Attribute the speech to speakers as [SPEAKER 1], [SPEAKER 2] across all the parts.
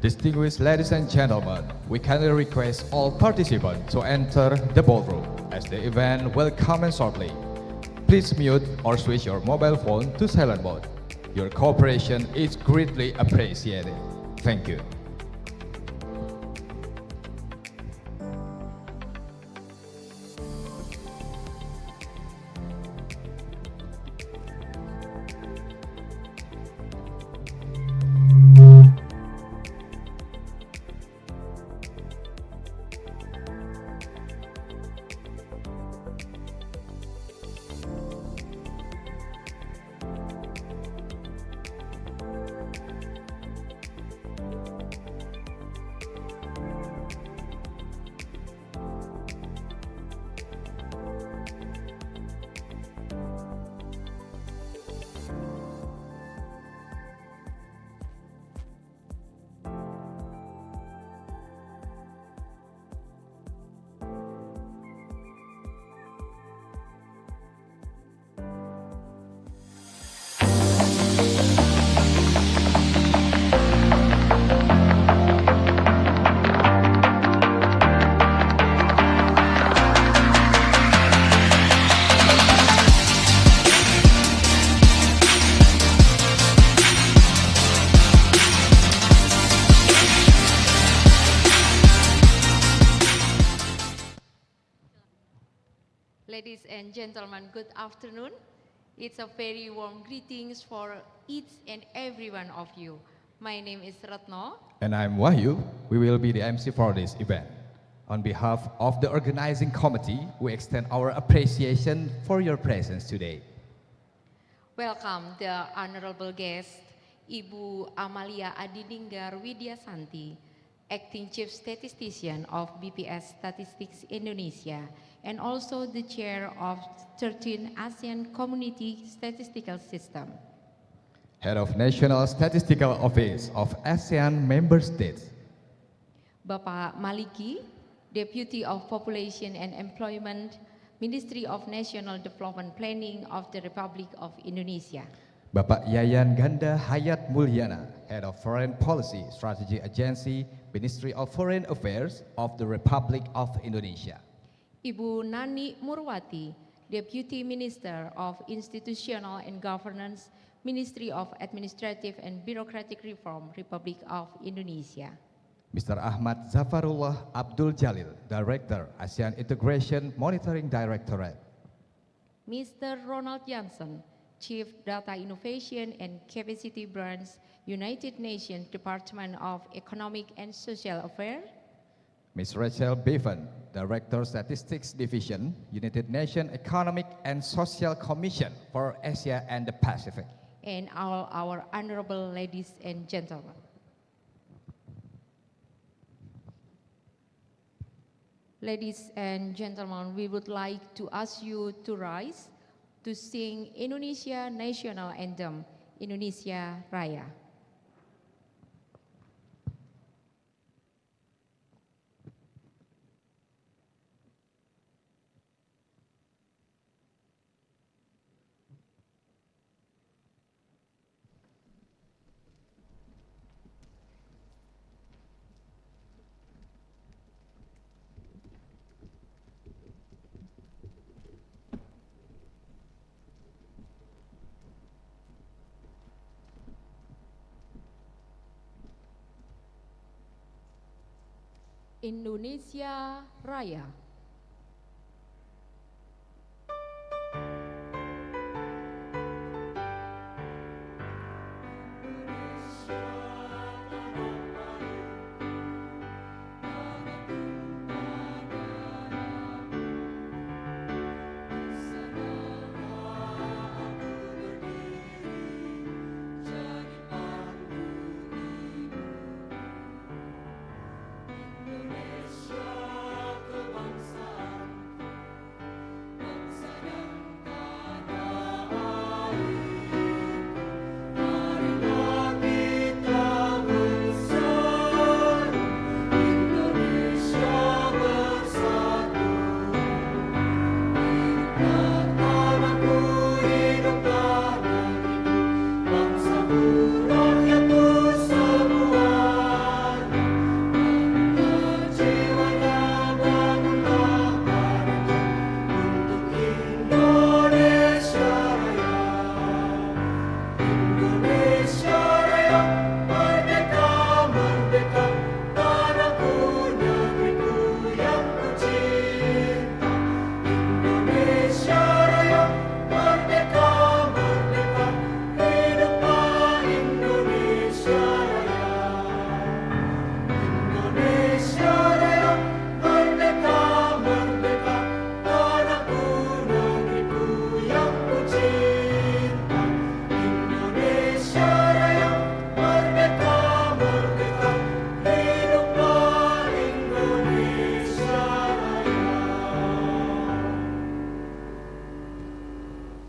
[SPEAKER 1] Distinguished ladies and gentlemen, we kindly request all participants to enter the ballroom as the event will commence shortly. Please mute or switch your mobile phone to silent mode. Your cooperation is greatly appreciated. Thank you.
[SPEAKER 2] Ladies and gentlemen, good afternoon. It's a very warm greetings for each and every one of you. My name is Ratno.
[SPEAKER 1] And I'm Wahyu. We will be the MC for this event. On behalf of the organizing committee, we extend our appreciation for your presence today.
[SPEAKER 2] Welcome the honorable guest, Ibu Amalia Adininggar Widyasanti, Acting Chief Statistician of BPS Statistics Indonesia, and also the chair of 13 ASEAN Community Statistical System.
[SPEAKER 1] Head of National Statistical Office of ASEAN Member States.
[SPEAKER 2] Bapak Maliki, Deputy of Population and Employment, Ministry of National Development Planning of the Republic of Indonesia.
[SPEAKER 1] Bapak Yayan Ganda Hayat Mulyana, Head of Foreign Policy Strategy Agency, Ministry of Foreign Affairs of the Republic of Indonesia.
[SPEAKER 2] Ibu Nani Murwati, Deputy Minister of Institutional and Governance, Ministry of Administrative and Bureaucratic Reform, Republic of Indonesia.
[SPEAKER 1] Mr. Ahmad Zafarullah Abdul Jalil, Director, ASEAN Integration Monitoring Directorate.
[SPEAKER 2] Mr. Ronald Janssen, Chief Data Innovation and Capacity Branch, United Nations Department of Economic and Social Affairs.
[SPEAKER 1] Ms. Rachel Bevan, Director Statistics Division, United Nations Economic and Social Commission for Asia and the Pacific.
[SPEAKER 2] And all our honorable ladies and gentlemen. Ladies and gentlemen, we would like to ask you to rise to sing Indonesia National Anthem, Indonesia Raya. Indonesia Raya.
[SPEAKER 3] Indonesia, kebanggaan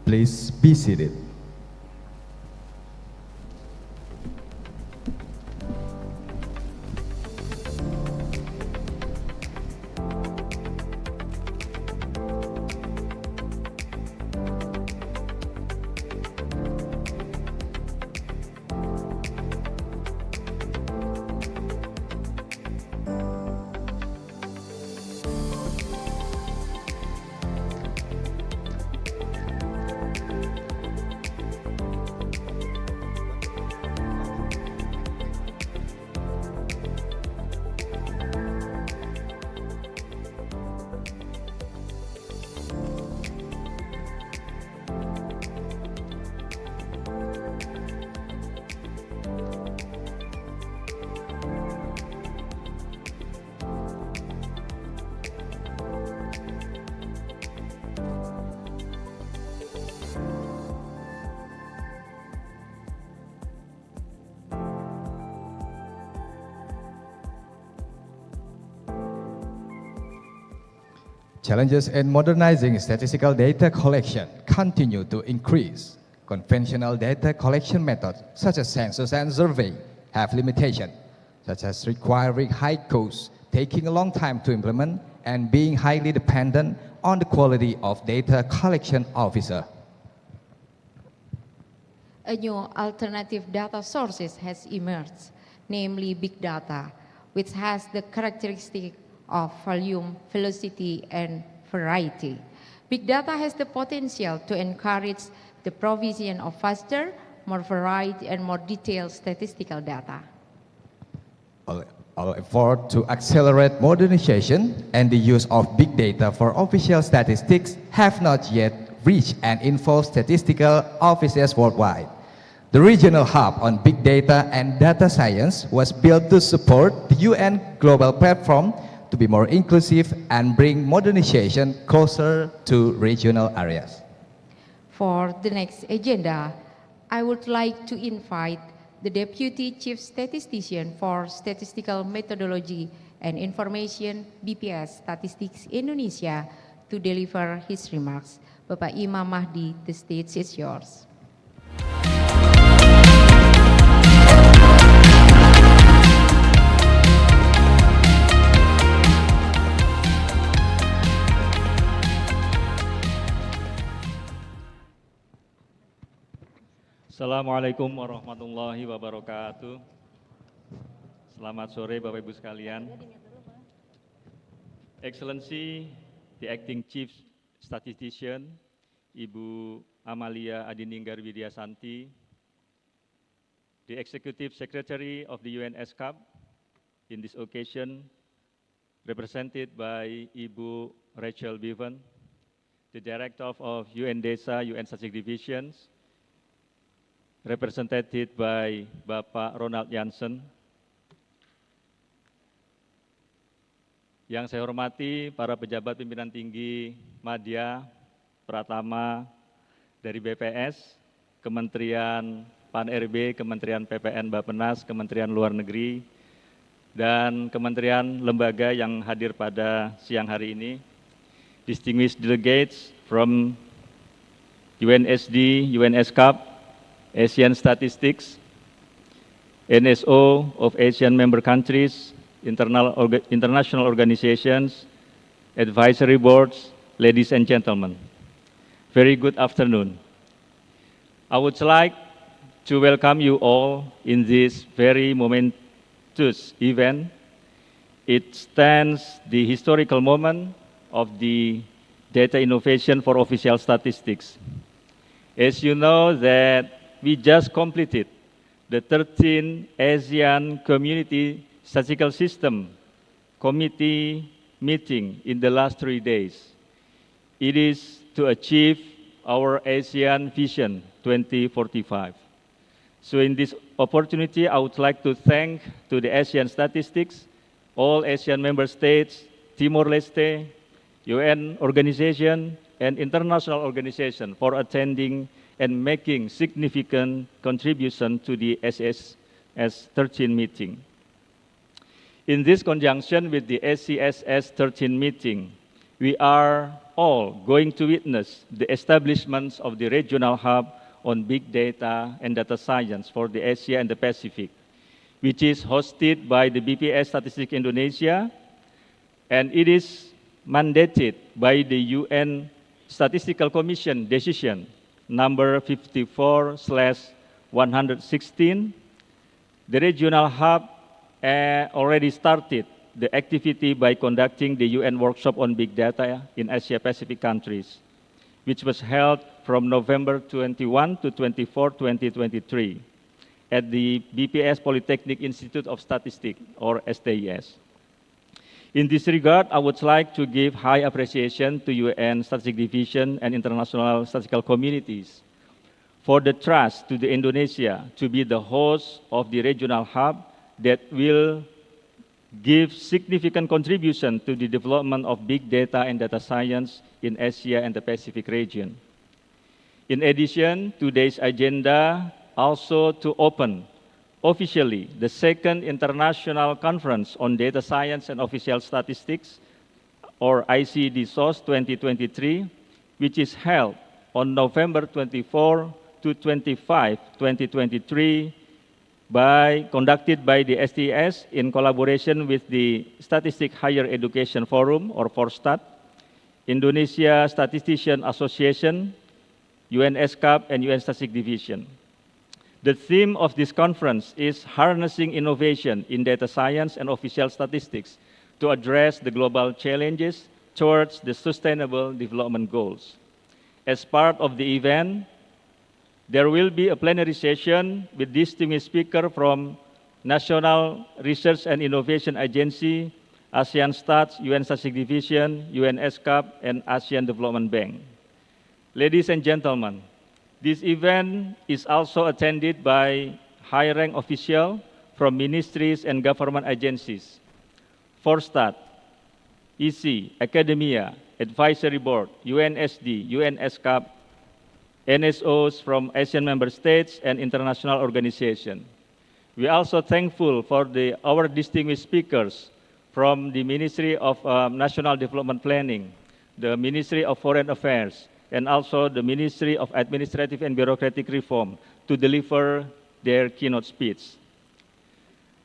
[SPEAKER 1] Please be seated. Challenges in modernizing statistical data collection continue to increase. Conventional data collection methods, such as census and survey, have limitations, such as requiring high costs, taking a long time to implement, and being highly dependent on the quality of data collection officer.
[SPEAKER 2] A new alternative data sources has emerged, namely big data, which has the characteristic of volume, velocity, and variety. Big data has the potential to encourage the provision of faster, more varied, and more detailed statistical data.
[SPEAKER 1] Our effort to accelerate modernization and the use of big data for official statistics have not yet reached and involve statistical offices worldwide. The regional hub on big data and data science was built to support the UN Global Platform to be more inclusive and bring modernization closer to regional areas.
[SPEAKER 2] For the next agenda, I would like to invite the Deputy Chief Statistician for Statistical Methodology and Information BPS Statistics Indonesia to deliver his remarks. Bapak Imam Mahdi, the stage is yours.
[SPEAKER 3] Assalamualaikum warahmatullahi wabarakatuh. Selamat sore Bapak Ibu sekalian. Excellency, the Acting Chief Statistician, Ibu Amalia Adininggar Widyasanti, the Executive Secretary of the UN ESCAP, in this occasion represented by Ibu Rachel Bevan, the Director of UN DESA, UN Statistics Divisions, represented by Bapak Ronald Jansen. Yang saya hormati para pejabat pimpinan tinggi Madya, Pratama dari BPS, Kementerian Pan-RB, Kementerian PPN Bappenas, Kementerian Luar Negeri, dan kementerian lembaga yang hadir pada siang hari ini. Distinguished delegates from UNSD, UNESCAP, ASEAN Statistics, NSO of ASEAN member countries, international organizations, advisory boards, ladies and gentlemen. Very good afternoon. I would like to welcome you all in this very momentous event. It stands the historical moment of the data innovation for official statistics. As you know that we just completed the 13th ASEAN Community Statistical System Committee meeting in the last 3 days. It is to achieve our ASEAN Vision 2045. So in this opportunity, I would like to thank to the ASEAN Statistics, all ASEAN member states, Timor-Leste, UN organization, and international organization for attending and making significant contribution to the SCSS 13 meeting. In this conjunction with the SCSS 13 meeting, we are all going to witness the establishment of the regional hub on big data and data science for the Asia and the Pacific, which is hosted by the BPS Statistics Indonesia, and it is mandated by the UN Statistical Commission decision number 54/116. The regional hub already started the activity by conducting the UN workshop on big data in Asia Pacific countries, which was held from November 21 to 24, 2023 at the BPS Polytechnic Institute of Statistics, or STIS. In this regard, I would like to give high appreciation to UN Statistics Division and international statistical communities for the trust to the Indonesia to be the host of the regional hub that will give significant contribution to the development of big data and data science in Asia and the Pacific region. In addition, today's agenda also to open officially the second International Conference on Data Science and Official Statistics, or ICD-SOS 2023, which is held on November 24 to 25, 2023, conducted by the STS in collaboration with the Statistic Higher Education Forum, or FORSTAT, Indonesia Statistician Association, UNSCAP, and UN Statistics Division. The theme of this conference is harnessing innovation in data science and official statistics to address the global challenges towards the Sustainable Development Goals. As part of the event, there will be a plenary session with distinguished speaker from National Research and Innovation Agency, ASEAN Stats, UN Statistics Division, UNSCAP, and ASEAN Development Bank. Ladies and gentlemen, this event is also attended by high-rank officials from ministries and government agencies, FORSTAT, EC, academia, advisory board, UNSD, UNSCAP, NSOs from Asian member states and international organizations. We are also thankful for our distinguished speakers from the Ministry of National Development Planning, the Ministry of Foreign Affairs, and also the Ministry of Administrative and Bureaucratic Reform to deliver their keynote speech.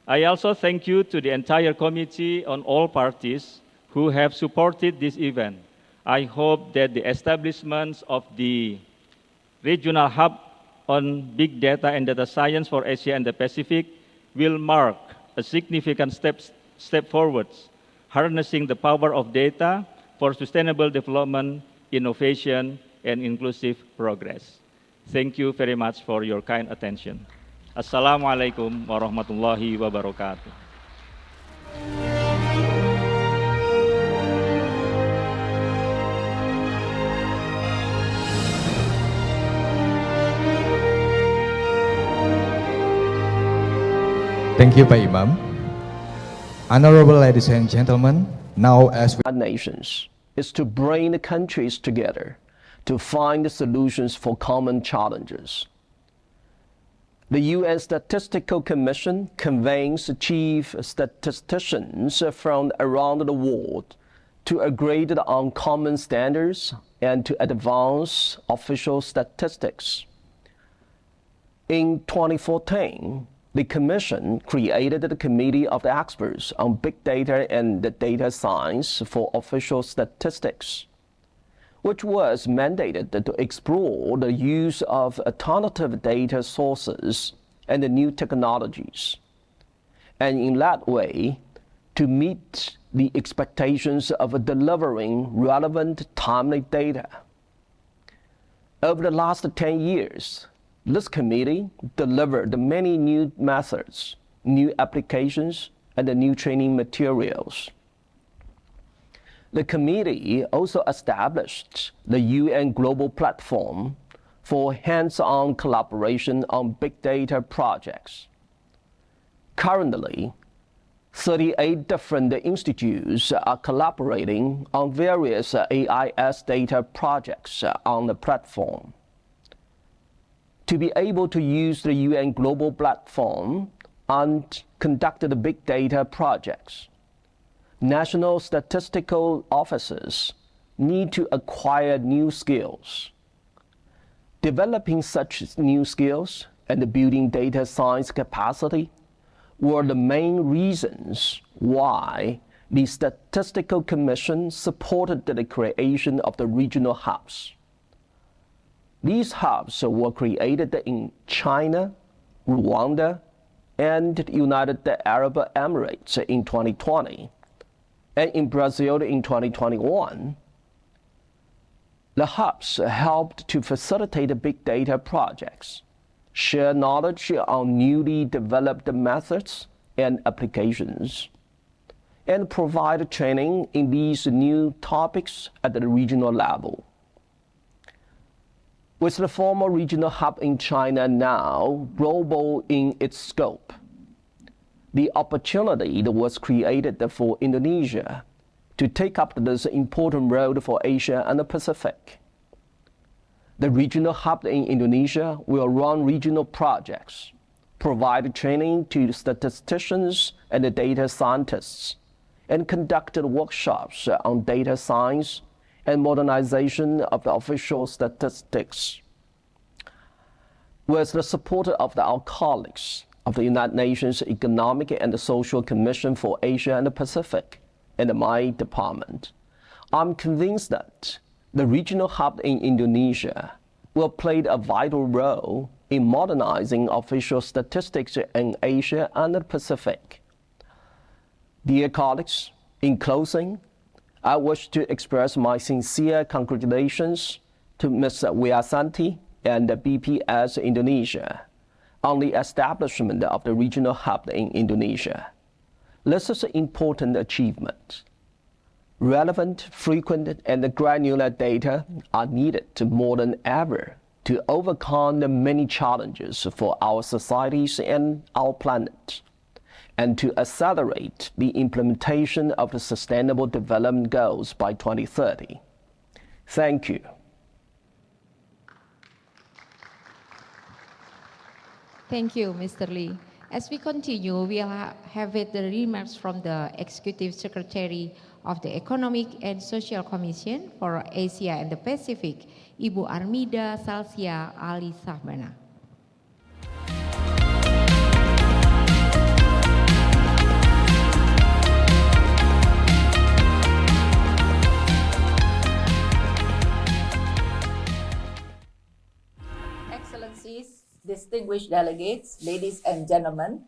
[SPEAKER 3] I also thank you to the entire committee on all parties who have supported this event. I hope that the establishment of the regional hub on big data and data science for Asia and the Pacific will mark a significant step forward, harnessing the power of data for sustainable development, innovation, and inclusive progress. Thank you very much for your kind attention. Assalamualaikum warahmatullahi wabarakatuh.
[SPEAKER 1] Thank you, Pak Imam. Honorable ladies and gentlemen, now as we
[SPEAKER 4] nations is to bring the countries together to find the solutions for common challenges. The UN Statistical Commission convenes chief statisticians from around the world to agree on common standards and to advance official statistics. In 2014, the Commission created the Committee of the Experts on Big Data and Data Science for Official Statistics, which was mandated to explore the use of alternative data sources and the new technologies, and in that way, to meet the expectations of delivering relevant, timely data. Over the last 10 years, this committee delivered many new methods, new applications, and new training materials. The committee also established the UN Global Platform for hands-on collaboration on big data projects. Currently, 38 different institutes are collaborating on various AIS data projects on the platform. To be able to use the UN Global Platform and conduct the big data projects, national statistical offices need to acquire new skills. Developing such new skills and building data science capacity were the main reasons why the Statistical Commission supported the creation of the regional hubs. These hubs were created in China, Rwanda, and the United Arab Emirates in 2020, and in Brazil in 2021. The hubs helped to facilitate big data projects, share knowledge on newly developed methods and applications, and provide training in these new topics at the regional level. With the former regional hub in China now global in its scope, the opportunity that was created for Indonesia to take up this important role for Asia and the Pacific. The regional hub in Indonesia will run regional projects, provide training to statisticians and data scientists, and conduct workshops on data science and modernization of the official statistics. With the support of our colleagues of the United Nations Economic and Social Commission for Asia and the Pacific and my department, I'm convinced that the regional hub in Indonesia will play a vital role in modernizing official statistics in Asia and the Pacific. Dear colleagues, in closing, I wish to express my sincere congratulations to Ms. Wiasanti and the BPS Indonesia on the establishment of the regional hub in Indonesia. This is an important achievement. Relevant, frequent, and granular data are needed more than ever to overcome the many challenges for our societies and our planet, and to accelerate the implementation of the Sustainable Development Goals by 2030. Thank you.
[SPEAKER 2] Thank you, Mr. Lee. As we continue, we'll have the remarks from the Executive Secretary of the Economic and Social Commission for Asia and the Pacific, Ibu Armida Salsia Ali Sahbana.
[SPEAKER 5] Excellencies, distinguished delegates, ladies and gentlemen,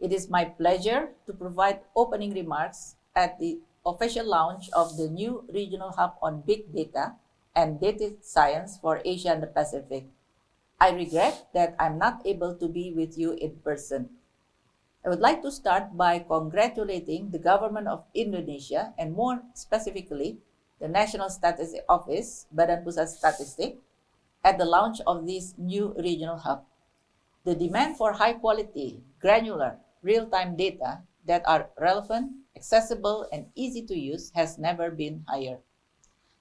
[SPEAKER 5] it is my pleasure to provide opening remarks at the official launch of the new regional hub on big data and data science for Asia and the Pacific. I regret that I'm not able to be with you in person. I would like to start by congratulating the government of Indonesia, and more specifically, the National Statistics Office, Badan Pusat Statistik, at the launch of this new regional hub. The demand for high quality, granular, real-time data that are relevant, accessible, and easy to use has never been higher.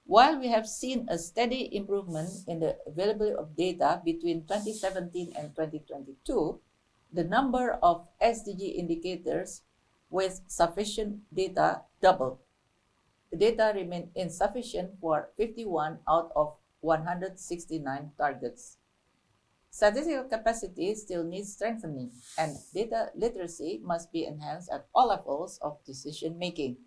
[SPEAKER 5] While we have seen a steady improvement in the availability of data between 2017 and 2022, the number of SDG indicators with sufficient data doubled. The data remained insufficient for 51 out of 169 targets. Statistical capacity still needs strengthening, and data literacy must be enhanced at all levels of decision-making.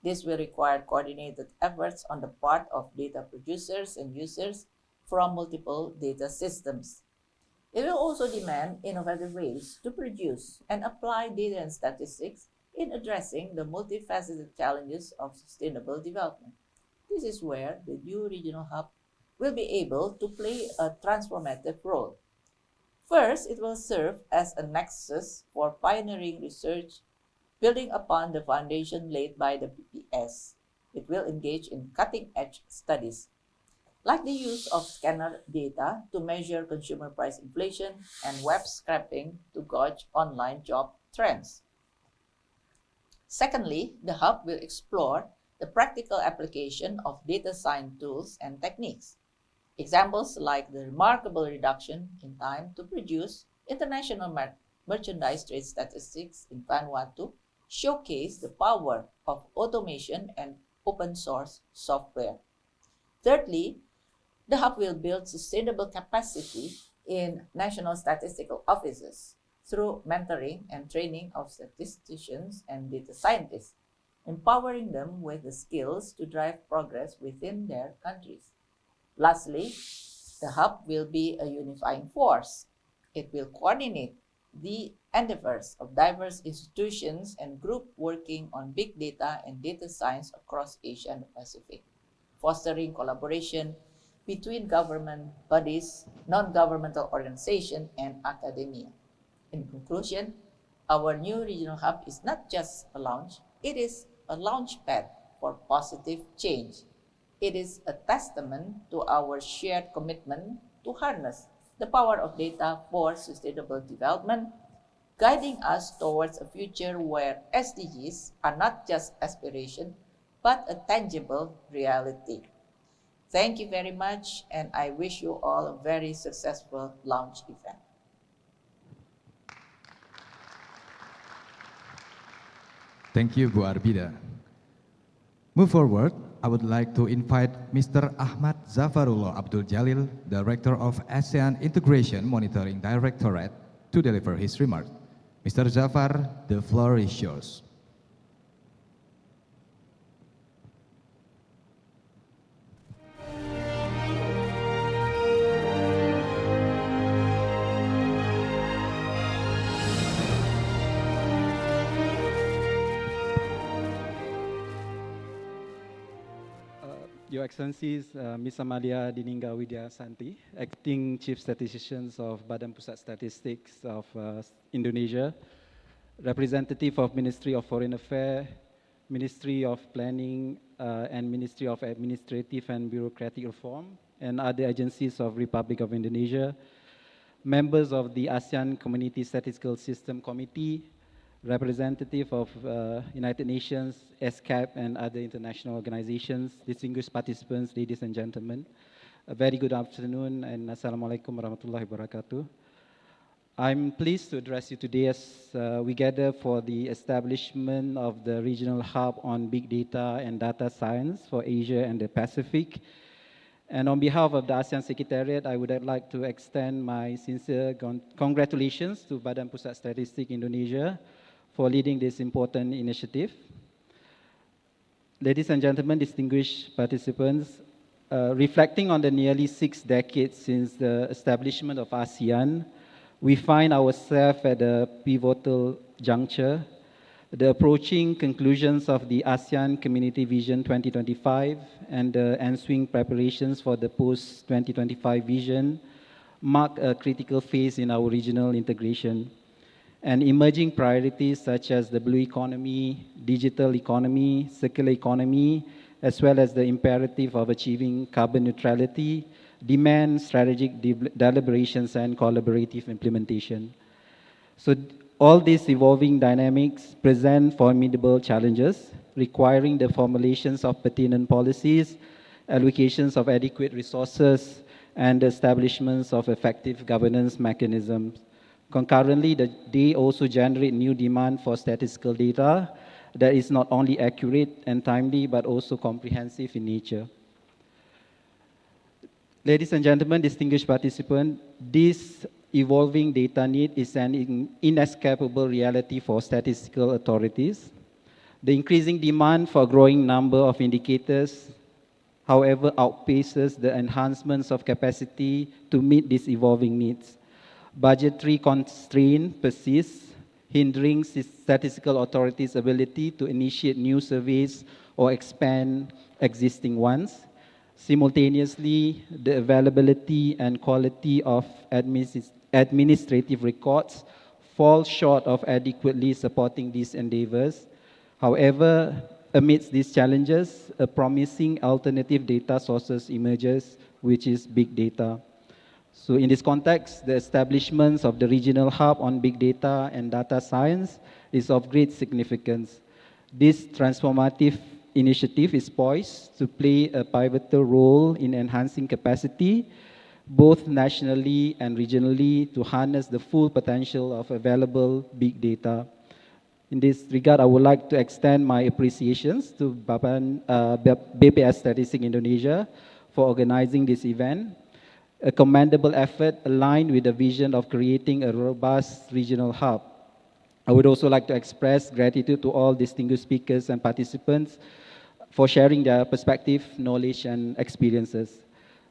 [SPEAKER 5] This will require coordinated efforts on the part of data producers and users from multiple data systems. It will also demand innovative ways to produce and apply data and statistics in addressing the multifaceted challenges of sustainable development. This is where the new regional hub will be able to play a transformative role. First, it will serve as a nexus for pioneering research, building upon the foundation laid by the BPS. It will engage in cutting-edge studies, like the use of scanner data to measure consumer price inflation and web scraping to gauge online job trends. Secondly, the hub will explore the practical application of data science tools and techniques. Examples like the remarkable reduction in time to produce international merchandise trade statistics in Vanuatu showcase the power of automation and open source software. Thirdly, the hub will build sustainable capacity in national statistical offices through mentoring and training of statisticians and data scientists, empowering them with the skills to drive progress within their countries. Lastly, the hub will be a unifying force. It will coordinate the endeavors of diverse institutions and groups working on big data and data science across Asia and the Pacific, fostering collaboration between government bodies, non-governmental organizations, and academia. In conclusion, our new regional hub is not just a launch, it is a launch pad for positive change. It is a testament to our shared commitment to harness the power of data for sustainable development, guiding us towards a future where SDGs are not just aspiration, but a tangible reality. Thank you very much, and I wish you all a very successful launch event.
[SPEAKER 1] Thank you, Bu Arbida. Move forward, I would like to invite Mr. Ahmad Zafarullah Abdul Jalil, Director of ASEAN Integration Monitoring Directorate, to deliver his remarks. Mr. Zafar, the floor is yours.
[SPEAKER 6] Your Excellencies, Ms. Amalia Diningga Widya Santi, Acting Chief Statisticians of Badan Pusat Statistics of Indonesia, representative of Ministry of Foreign Affairs, Ministry of Planning, and Ministry of Administrative and Bureaucratic Reform, and other agencies of Republic of Indonesia, members of the ASEAN Community Statistical System Committee, representative of United Nations, ESCAP, and other international organizations, distinguished participants, ladies and gentlemen. A very good afternoon and Assalamualaikum warahmatullahi wabarakatuh. I'm pleased to address you today as we gather for the establishment of the regional hub on big data and data science for Asia and the Pacific. And on behalf of the ASEAN Secretariat, I would like to extend my sincere congratulations to Badan Pusat Statistik Indonesia for leading this important initiative. Ladies and gentlemen, distinguished participants, reflecting on the nearly 6 decades since the establishment of ASEAN, we find ourselves at a pivotal juncture. The approaching conclusions of the ASEAN Community Vision 2025 and the ensuing preparations for the post-2025 vision mark a critical phase in our regional integration. And emerging priorities such as the blue economy, digital economy, circular economy, as well as the imperative of achieving carbon neutrality, demand strategic deliberations and collaborative implementation. So all these evolving dynamics present formidable challenges, requiring the formulations of pertinent policies, allocations of adequate resources, and establishments of effective governance mechanisms. Concurrently, they also generate new demand for statistical data that is not only accurate and timely, but also comprehensive in nature. Ladies and gentlemen, distinguished participants, this evolving data need is an inescapable reality for statistical authorities. The increasing demand for a growing number of indicators, however, outpaces the enhancements of capacity to meet these evolving needs. Budgetary constraint persists, hindering statistical authorities' ability to initiate new surveys or expand existing ones. Simultaneously, the availability and quality of administrative records fall short of adequately supporting these endeavors. However, amidst these challenges, a promising alternative data sources emerges, which is big data. So in this context, the establishment of the regional hub on big data and data science is of great significance. This transformative initiative is poised to play a pivotal role in enhancing capacity, both nationally and regionally, to harness the full potential of available big data. In this regard, I would like to extend my appreciations to BPS Statistics Indonesia for organizing this event. A commendable effort aligned with the vision of creating a robust regional hub. I would also like to express gratitude to all distinguished speakers and participants for sharing their perspective, knowledge, and experiences.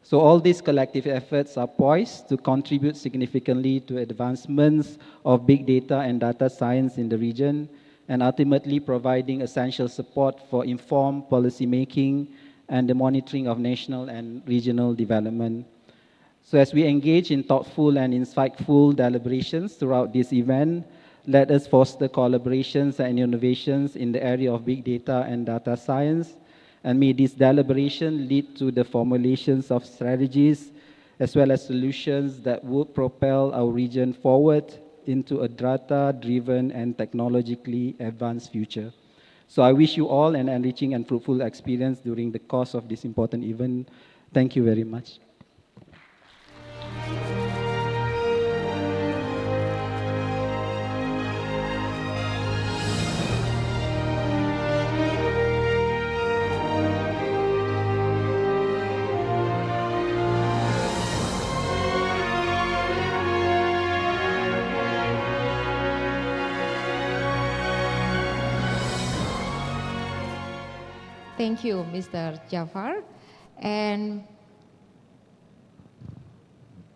[SPEAKER 6] So all these collective efforts are poised to contribute significantly to advancements of big data and data science in the region, and ultimately providing essential support for informed policymaking and the monitoring of national and regional development. So as we engage in thoughtful and insightful deliberations throughout this event, let us foster collaborations and innovations in the area of big data and data science, and may this deliberation lead to the formulations of strategies as well as solutions that would propel our region forward into a data-driven and technologically advanced future. So I wish you all an enriching and fruitful experience during the course of this important event. Thank you very much.
[SPEAKER 2] Thank you, Mr. Jafar. And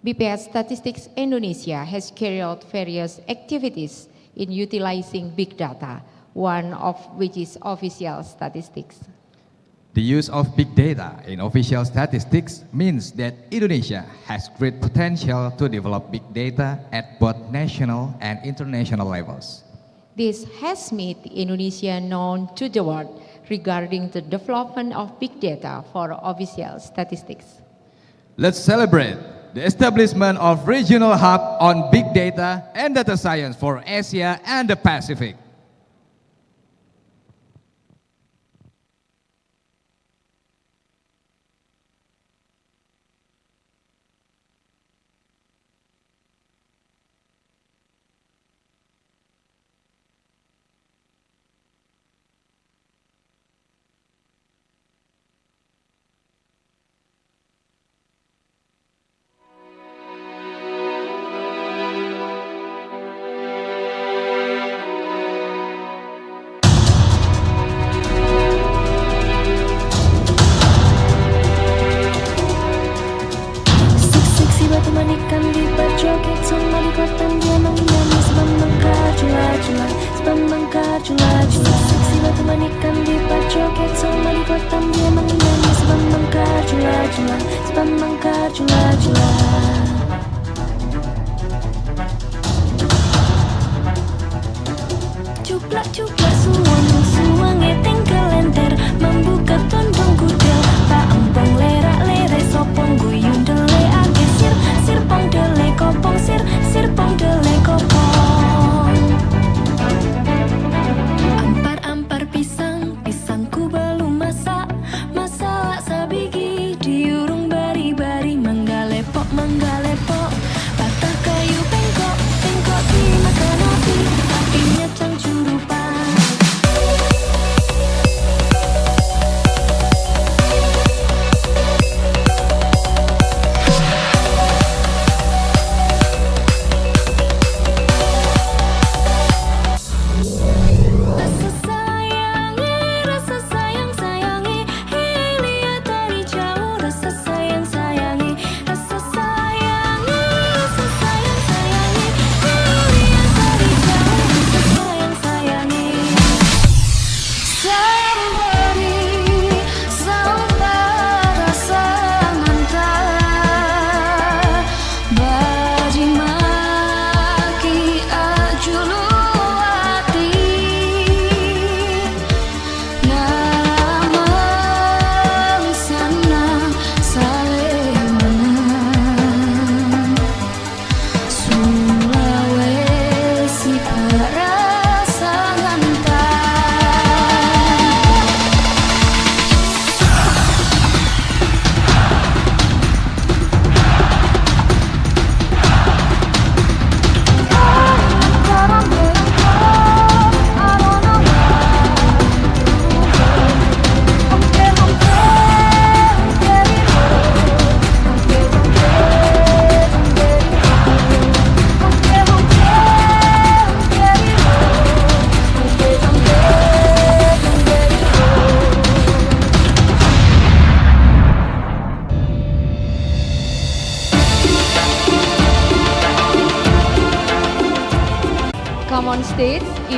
[SPEAKER 2] BPS Statistics Indonesia has carried out various activities in utilizing big data, one of which is official statistics.
[SPEAKER 1] The use of big data in official statistics means that Indonesia has great potential to develop big data at both national and international levels.
[SPEAKER 2] This has made Indonesia known to the world regarding the development of big data for official statistics.
[SPEAKER 1] Let's celebrate the establishment of regional hub on big data and data science for Asia and the Pacific.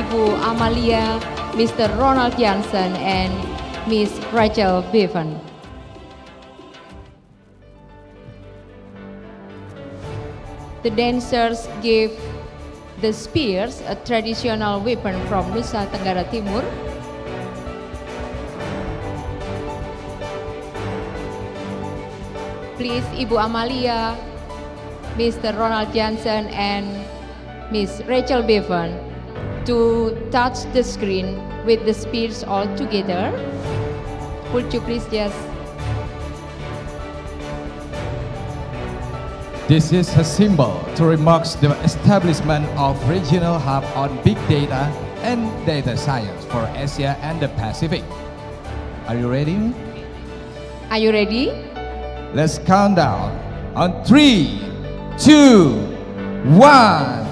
[SPEAKER 2] Ibu Amalia, Mr. Ronald Jansen, and Miss Rachel Bevan. The dancers gave the spears, a traditional weapon from Nusa Tenggara Timur. Please, Ibu Amalia, Mr. Ronald Jansen, and Miss Rachel Bevan to touch the screen with the spears all together. Would you please just...
[SPEAKER 1] This is a symbol to remark the establishment of regional hub on big data and data science for Asia and the Pacific. Are you ready?
[SPEAKER 2] Are you ready?
[SPEAKER 1] Let's count down on 3, 2, 1.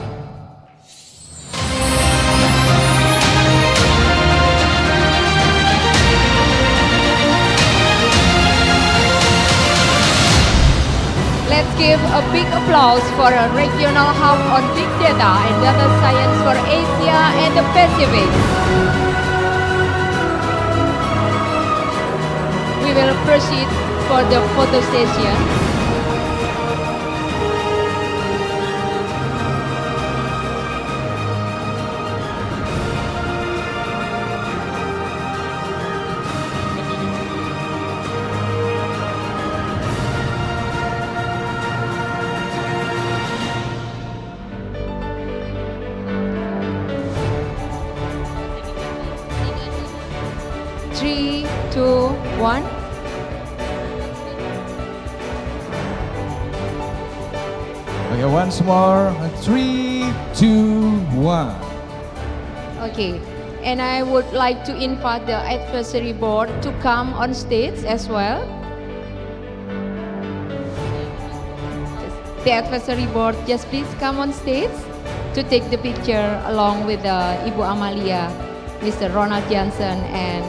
[SPEAKER 2] Let's give a big applause for a regional hub on big data and data science for Asia and the Pacific. We will proceed for the photo session. Three, two, one.
[SPEAKER 1] Okay, once more. 3, 2, 1.
[SPEAKER 2] Okay, and I would like to invite the advisory board to come on stage as well. The advisory board, just please come on stage to take the picture along with Ibu Amalia, Mr. Ronald Jansen, and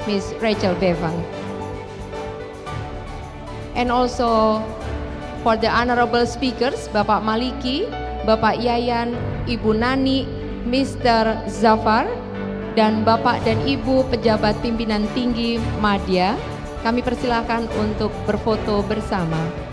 [SPEAKER 2] Miss Rachel Bevan. And also for the honorable speakers, Bapak Maliki, Bapak Yayan, Ibu Nani, Mr. Zafar, dan Bapak dan Ibu pejabat pimpinan tinggi Madya, kami persilahkan untuk berfoto bersama.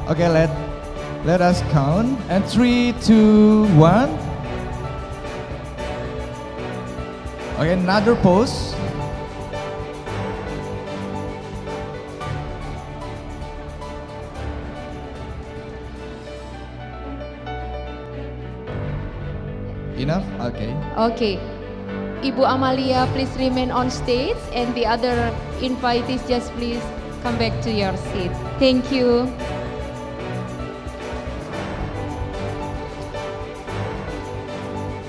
[SPEAKER 1] Okay, let us count. And 3, 2, 1. Okay, another pose. Enough? Okay.
[SPEAKER 2] Okay. Ibu Amalia, please remain on stage, and the other invitees just please come back to your seat. Thank you.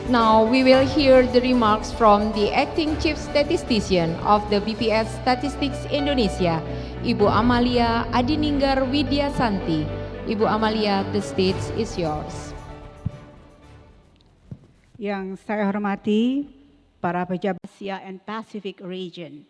[SPEAKER 2] Now we will hear the remarks from the Acting Chief Statistician of the BPS Statistics Indonesia, Ibu Amalia Adininggar Widyasanti. Ibu Amalia, the stage is yours.
[SPEAKER 7] Yang saya hormati para pejabat Asia and Pacific region.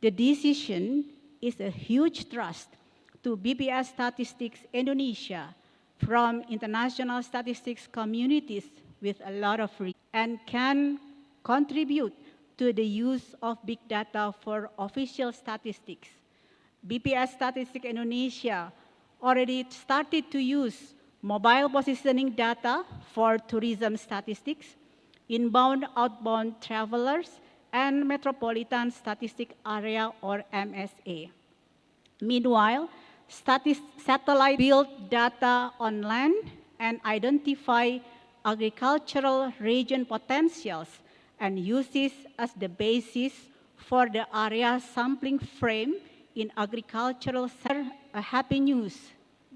[SPEAKER 7] The decision is a huge trust to BPS Statistics Indonesia from international statistics communities with a lot of and can contribute to the use of big data for official statistics. BPS Statistics Indonesia already started to use mobile positioning data for tourism statistics, inbound, outbound travelers, and metropolitan statistic area or MSA. Meanwhile, satellite build data on land and identify agricultural region potentials and uses as the basis for the area sampling frame in agricultural sector. A happy news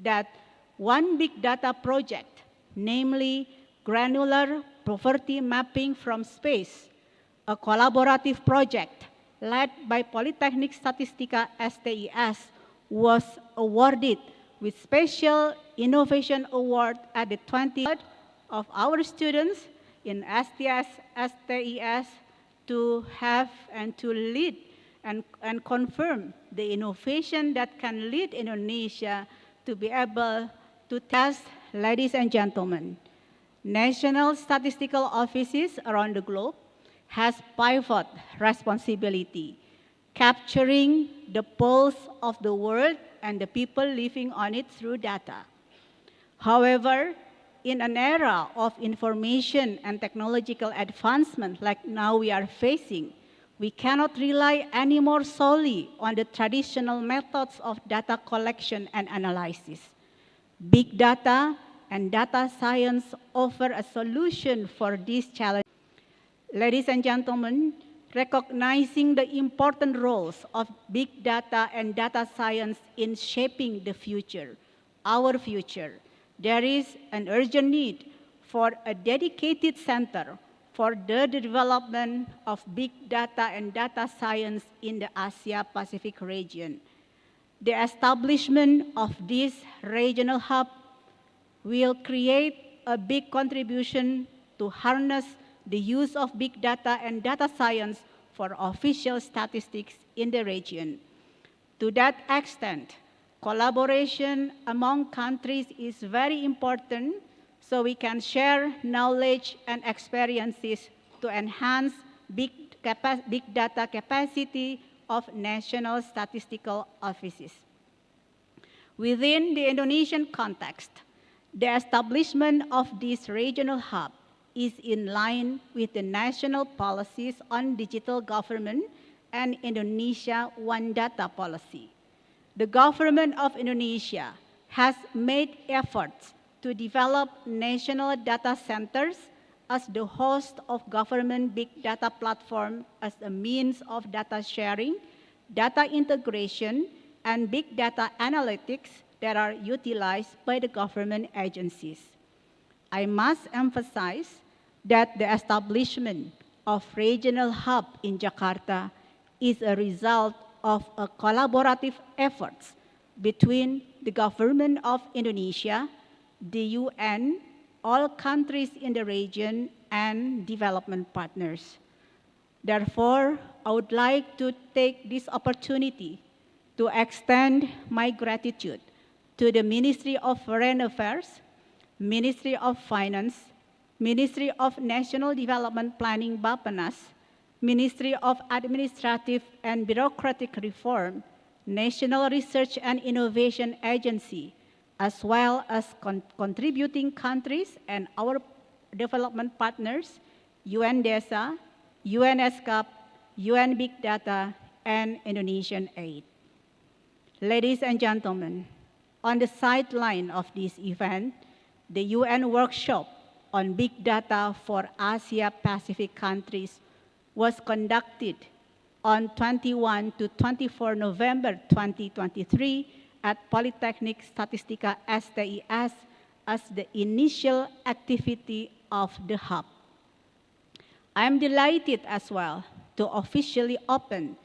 [SPEAKER 7] that one big data project, namely granular poverty mapping from space, a collaborative project led by Polytechnic Statistica STIS, was awarded with Special Innovation Award at the 20th of our students in STS, STES to have and to lead and confirm the innovation that can lead Indonesia to be able to test, ladies and gentlemen. National statistical offices around the globe has pivot responsibility, capturing the pulse of the world and the people living on it through data. However, in an era of information and technological advancement like now we are facing, we cannot rely anymore solely on the traditional methods of data collection and analysis. Big data and data science offer a solution for this challenge. Ladies and gentlemen, recognizing the important roles of big data and data science in shaping the future, our future, there is an urgent need for a dedicated center for the development of big data and data science in the Asia-Pacific region. The establishment of this regional hub will create a big contribution to harness the use of big data and data science for official statistics in the region. To that extent, collaboration among countries is very important so we can share knowledge and experiences to enhance big data capacity of national statistical offices. Within the Indonesian context, the establishment of this regional hub is in line with the national policies on digital government and Indonesia One Data policy. The government of Indonesia has made efforts to develop national data centers as the host of government big data platform as a means of data sharing, data integration, and big data analytics that are utilized by the government agencies. I must emphasize that the establishment of regional hub in Jakarta is a result of a collaborative efforts between the government of Indonesia, the UN, all countries in the region, and development partners. Therefore, I would like to take this opportunity to extend my gratitude to the Ministry of Foreign Affairs, Ministry of Finance, Ministry of National Development Planning Bappenas, Ministry of Administrative and Bureaucratic Reform, National Research and Innovation Agency, as well as contributing countries and our development partners, UN DESA, UN ESCAP, UN Big Data, and Indonesian Aid. Ladies and gentlemen, on the sideline of this event, the UN workshop on big data for Asia-Pacific countries was conducted on 21 to 24 November 2023 at Polytechnic Statistica STIS as the initial activity of the hub. I am delighted as well to officially open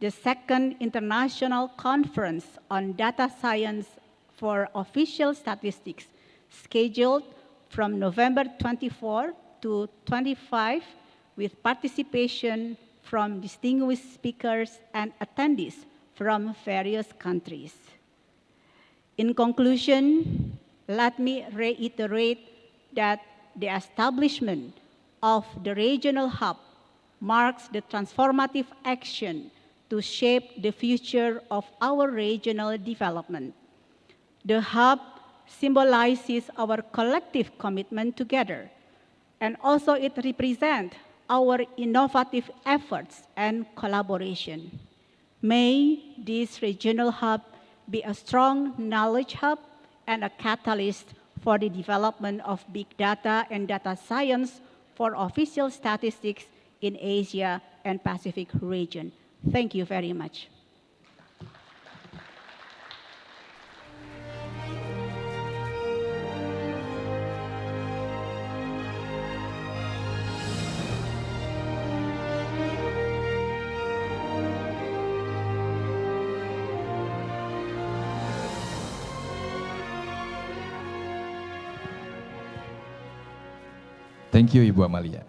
[SPEAKER 7] the second International Conference on Data Science for Official Statistics, scheduled from November 24 to 25, with participation from distinguished speakers and attendees from various countries. In conclusion, let me reiterate that the establishment of the regional hub marks the transformative action to shape the future of our regional development. The hub symbolizes our collective commitment together, and also it represents our innovative efforts and collaboration. May this regional hub be a strong knowledge hub and a catalyst for the development of big data and data science for official statistics in Asia and Pacific region. Thank you very much.
[SPEAKER 1] Thank you, Ibu Amalia.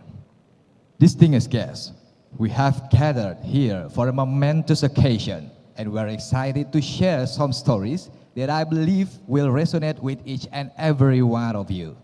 [SPEAKER 1] Distinguished guests, we have gathered here for a momentous occasion, and we're excited to share some stories that I believe will resonate with each and every one of you.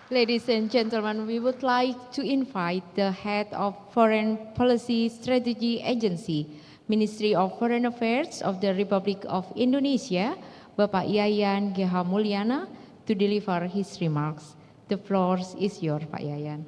[SPEAKER 2] Ladies and gentlemen, we would like to invite the head of Foreign Policy Strategy Agency, Ministry of Foreign Affairs of the Republic of Indonesia, Bapak Yayan Geha Mulyana, to deliver his remarks. The floor is yours, Pak Yayan.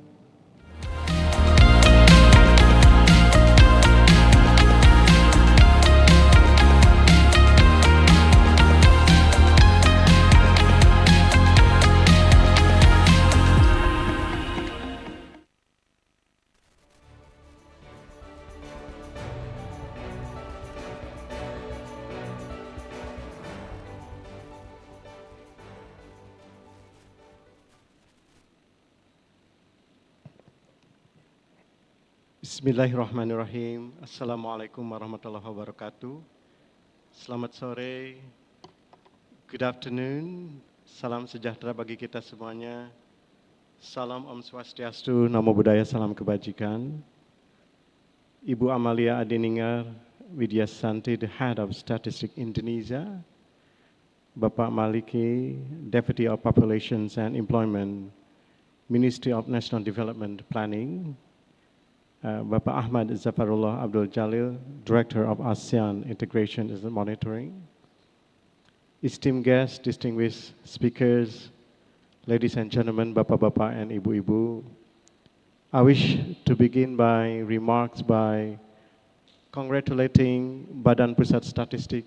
[SPEAKER 8] Bismillahirrahmanirrahim. Assalamualaikum warahmatullahi wabarakatuh. Selamat sore, good afternoon, salam sejahtera bagi kita semuanya. Salam Om Swastiastu, Namo Buddhaya, salam kebajikan. Ibu Amalia Adiningar Widyasanti, the head of Statistics Indonesia. Bapak Maliki, Deputy of Populations and Employment, Ministry of National Development Planning. Bapak Ahmad Zafarullah Abdul Jalil, Director of ASEAN Integration and Monitoring. Esteemed guests, distinguished speakers, ladies and gentlemen, Bapak-Bapak and Ibu-Ibu, I wish to begin by remarks by congratulating Badan Pusat Statistik,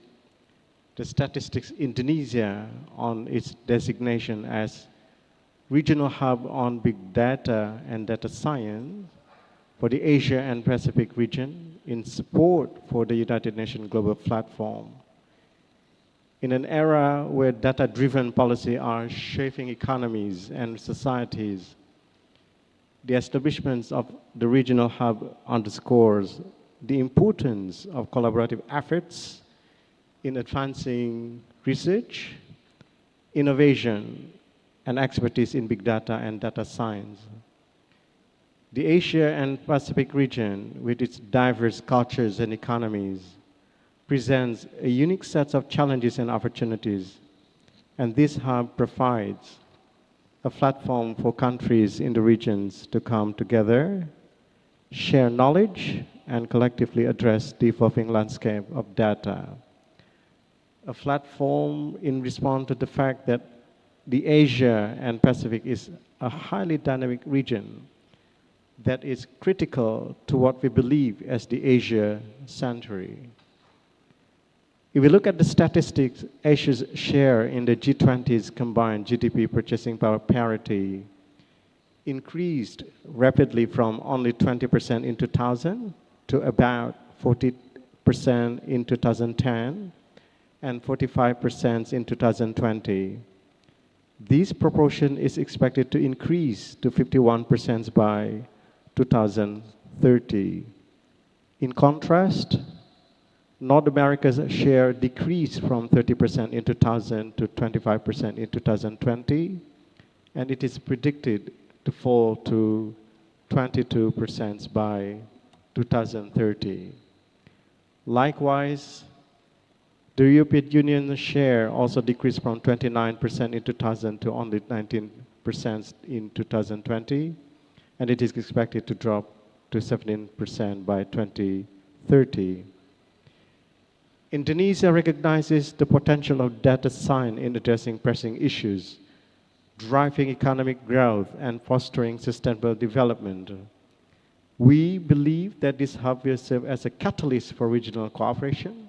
[SPEAKER 8] the Statistics Indonesia, on its designation as regional hub on big data and data science for the Asia and Pacific region in support for the United Nations Global Platform. In an era where data-driven policy are shaping economies and societies, the establishment of the regional hub underscores the importance of collaborative efforts in advancing research, innovation, and expertise in big data and data science. The Asia and Pacific region, with its diverse cultures and economies, presents a unique set of challenges and opportunities, and this hub provides a platform for countries in the regions to come together, share knowledge, and collectively address the evolving landscape of data. a platform in response to the fact that the Asia and Pacific is a highly dynamic region that is critical to what we believe as the Asia century. If we look at the statistics, Asia's share in the G20's combined GDP purchasing power parity increased rapidly from only 20% in 2000 to about 40% in 2010 and 45% in 2020. This proportion is expected to increase to 51% by 2030. In contrast, North America's share decreased from 30% in 2000 to 25% in 2020, and it is predicted to fall to 22% by 2030. Likewise, the European Union's share also decreased from 29% in 2000 to only 19% in 2020, and it is expected to drop to 17% by 2030. Indonesia recognizes the potential of data science in addressing pressing issues, driving economic growth, and fostering sustainable development. We believe that this hub will serve as a catalyst for regional cooperation,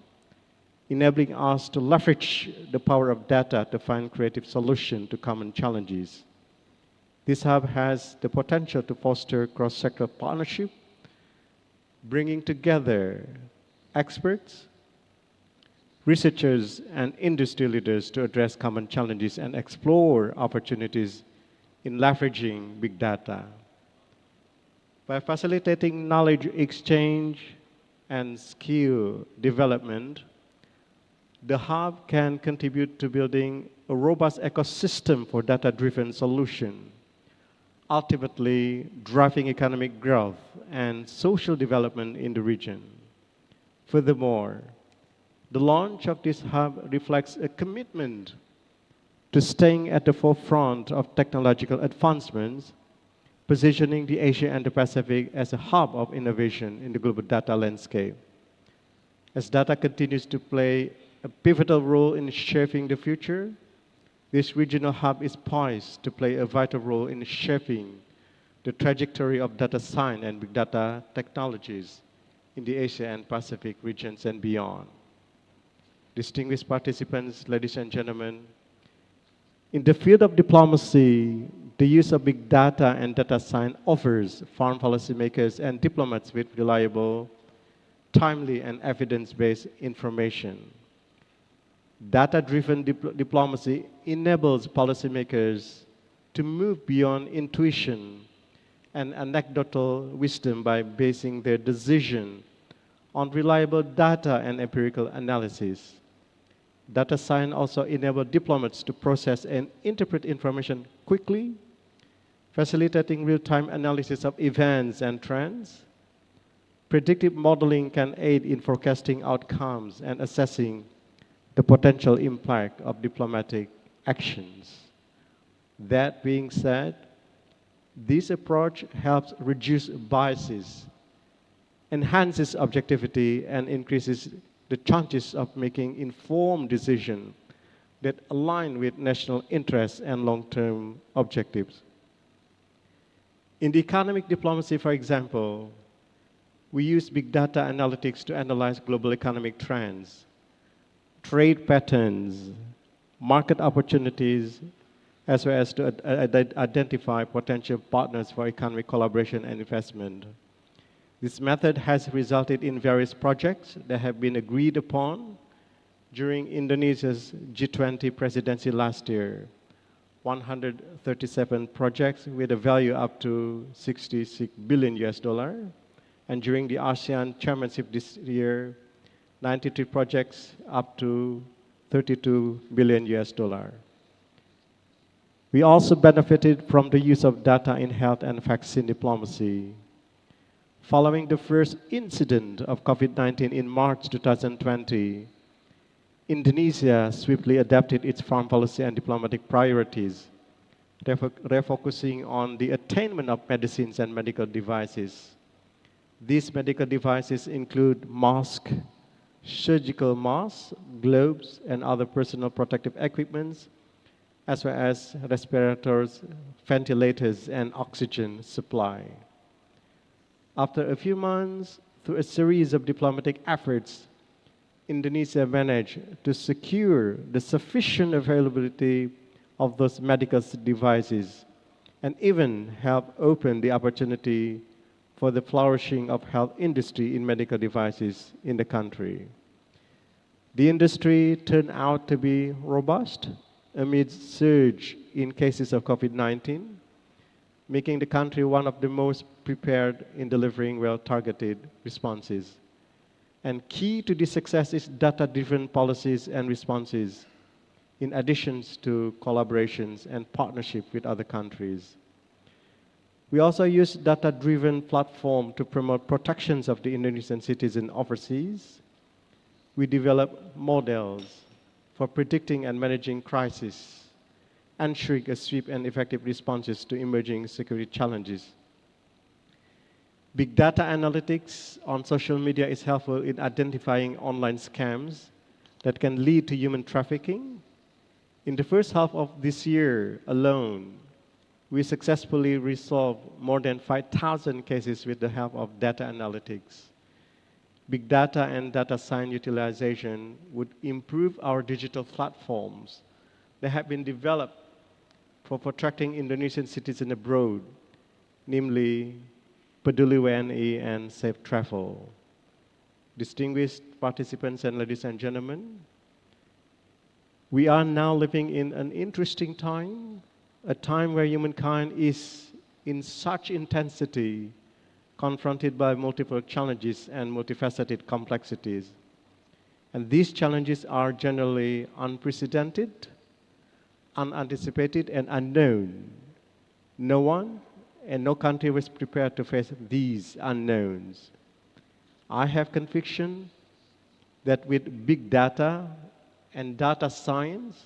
[SPEAKER 8] enabling us to leverage the power of data to find creative solutions to common challenges. This hub has the potential to foster cross-sector partnership, bringing together experts, researchers, and industry leaders to address common challenges and explore opportunities in leveraging big data. By facilitating knowledge exchange and skill development, the hub can contribute to building a robust ecosystem for data-driven solutions, ultimately driving economic growth and social development in the region. Furthermore, the launch of this hub reflects a commitment to staying at the forefront of technological advancements, positioning the Asia and the Pacific as a hub of innovation in the global data landscape. As data continues to play a pivotal role in shaping the future, this regional hub is poised to play a vital role in shaping the trajectory of data science and big data technologies in the Asia and Pacific regions and beyond. Distinguished participants, ladies and gentlemen, in the field of diplomacy, the use of big data and data science offers foreign policymakers and diplomats with reliable, timely, and evidence-based information. Data-driven diplomacy enables policymakers to move beyond intuition and anecdotal wisdom by basing their decision on reliable data and empirical analysis. Data science also enables diplomats to process and interpret information quickly, facilitating real-time analysis of events and trends. Predictive modeling can aid in forecasting outcomes and assessing the potential impact of diplomatic actions. That being said, this approach helps reduce biases, enhances objectivity, and increases the chances of making informed decisions that align with national interests and long-term objectives. In the economic diplomacy, for example, we use big data analytics to analyze global economic trends, trade patterns, market opportunities, as well as to identify potential partners for economic collaboration and investment. This method has resulted in various projects that have been agreed upon during Indonesia's G20 presidency last year. 137 projects with a value up to $66 billion US. And during the ASEAN chairmanship this year, 93 projects up to $32 billion US. We also benefited from the use of data in health and vaccine diplomacy. Following the first incident of COVID-19 in March 2020, Indonesia swiftly adapted its foreign policy and diplomatic priorities, refocusing on the attainment of medicines and medical devices. These medical devices include masks, surgical masks, gloves, and other personal protective equipments, as well as respirators, ventilators, and oxygen supply. After a few months, through a series of diplomatic efforts, Indonesia managed to secure the sufficient availability of those medical devices and even help open the opportunity for the flourishing of health industry in medical devices in the country. The industry turned out to be robust amid surge in cases of COVID-19, making the country one of the most prepared in delivering well-targeted responses. And key to this success is data-driven policies and responses, in addition to collaborations and partnership with other countries. We also use data-driven platform to promote protections of the Indonesian citizen overseas. We develop models for predicting and managing crises, ensuring a swift and effective responses to emerging security challenges. Big data analytics on social media is helpful in identifying online scams that can lead to human trafficking. In the first half of this year alone, we successfully resolved more than 5,000 cases with the help of data analytics. Big data and data science utilization would improve our digital platforms that have been developed for protecting Indonesian citizens abroad, namely Peduli WNI and Safe Travel. Distinguished participants and ladies and gentlemen, we are now living in an interesting time, a time where humankind is in such intensity confronted by multiple challenges and multifaceted complexities. And these challenges are generally unprecedented, unanticipated, and unknown. No one and no country was prepared to face these unknowns. I have conviction that with big data and data science,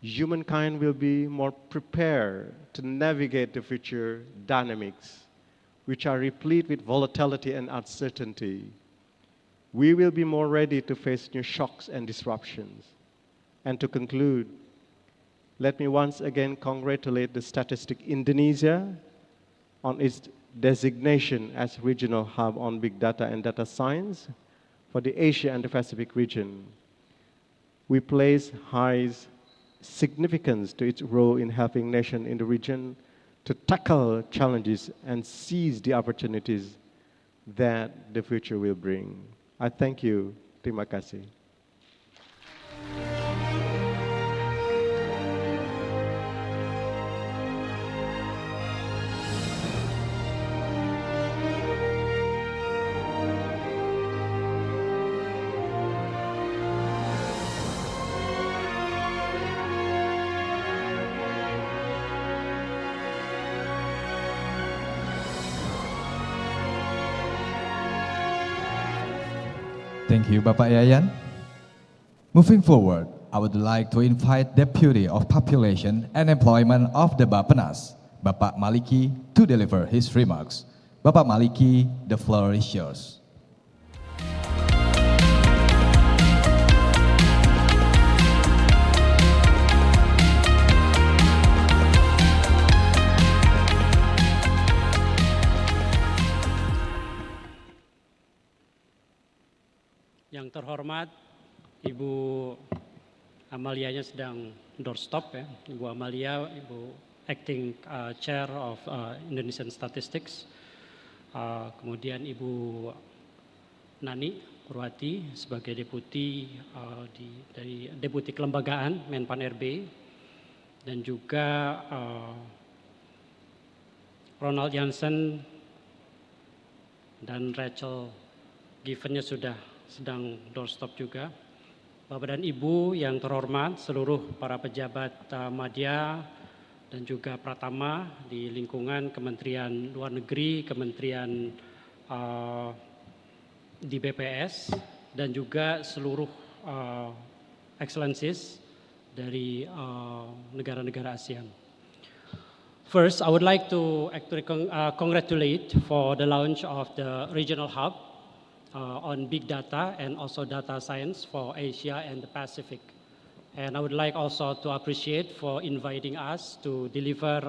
[SPEAKER 8] humankind will be more prepared to navigate the future dynamics, which are replete with volatility and uncertainty. We will be more ready to face new shocks and disruptions. And to conclude, let me once again congratulate the Statistic Indonesia on its designation as regional hub on big data and data science for the Asia and the Pacific region. We place high significance to its role in helping nations in the region to tackle challenges and seize the opportunities that the future will bring. I thank you. Terima kasih.
[SPEAKER 1] Thank you, Bapak Yayan. Moving forward, I would like to invite Deputy of Population and Employment of the Bappenas, Bapak Maliki, to deliver his remarks. Bapak Maliki, the floor is yours.
[SPEAKER 9] Yang terhormat, Ibu Amalianya sedang doorstop ya. Ibu Amalia, Ibu Acting Chair of Indonesian Statistics. Kemudian Ibu Nani Purwati sebagai Deputi dari Deputi Kelembagaan Menpan RB. Dan juga Ronald Jansen dan Rachel Givennya sudah sedang doorstop juga. Bapak dan Ibu yang terhormat, seluruh para pejabat madya dan juga pratama di lingkungan Kementerian Luar Negeri, Kementerian di BPS, dan juga seluruh excellencies dari negara-negara ASEAN. First, I would like to actually congratulate for the launch of the regional hub on big data and also data science for Asia and the Pacific. And I would like also to appreciate for inviting us to deliver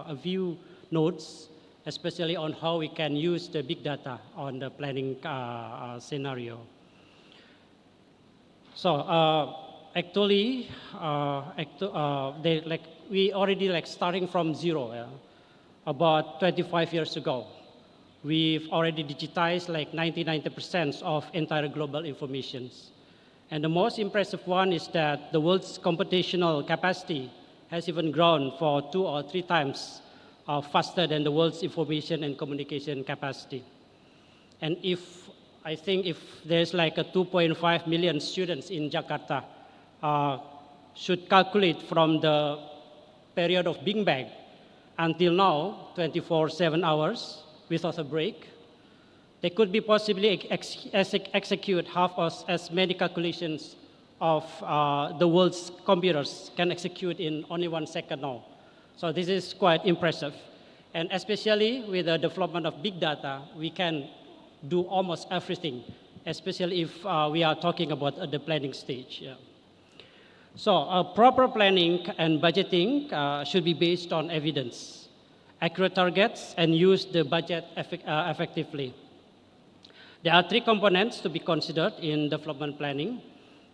[SPEAKER 9] a few notes, especially on how we can use the big data on the planning scenario. So actually, we already starting from zero. Yeah? About 25 years ago, we've already digitized 90% of entire global informations. And the most impressive one is that the world's computational capacity has even grown for 2 or 3 times faster than the world's information and communication capacity. And I think if there's a 2.5 million students in Jakarta should calculate from the period of Big Bang until now, 24/7 hours without a break, they could be possibly execute half as many calculations of the world's computers can execute in only 1 second now. So this is quite impressive. And especially with the development of big data, we can do almost everything, especially if we are talking about the planning stage. Yeah. So proper planning and budgeting should be based on evidence, accurate targets, and use the budget effectively. There are 3 components to be considered in development planning: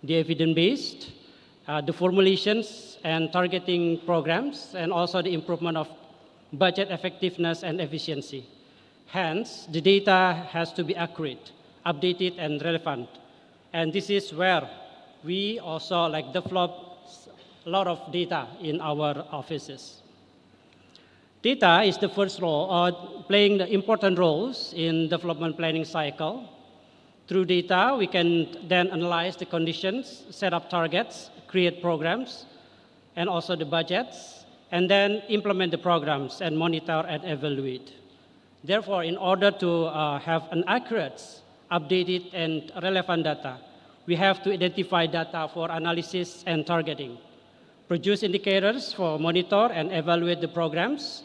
[SPEAKER 9] the evidence-based, the formulations and targeting programs, and also the improvement of budget effectiveness and efficiency. Hence, the data has to be accurate, updated, and relevant. And this is where we also develop a lot of data in our offices. Data is the first role, playing the important roles in development planning cycle. Through data, we can then analyze the conditions, set up targets, create programs, and also the budgets, and then implement the programs and monitor and evaluate. Therefore, in order to have an accurate, updated, and relevant data, we have to identify data for analysis and targeting, produce indicators for monitor and evaluate the programs,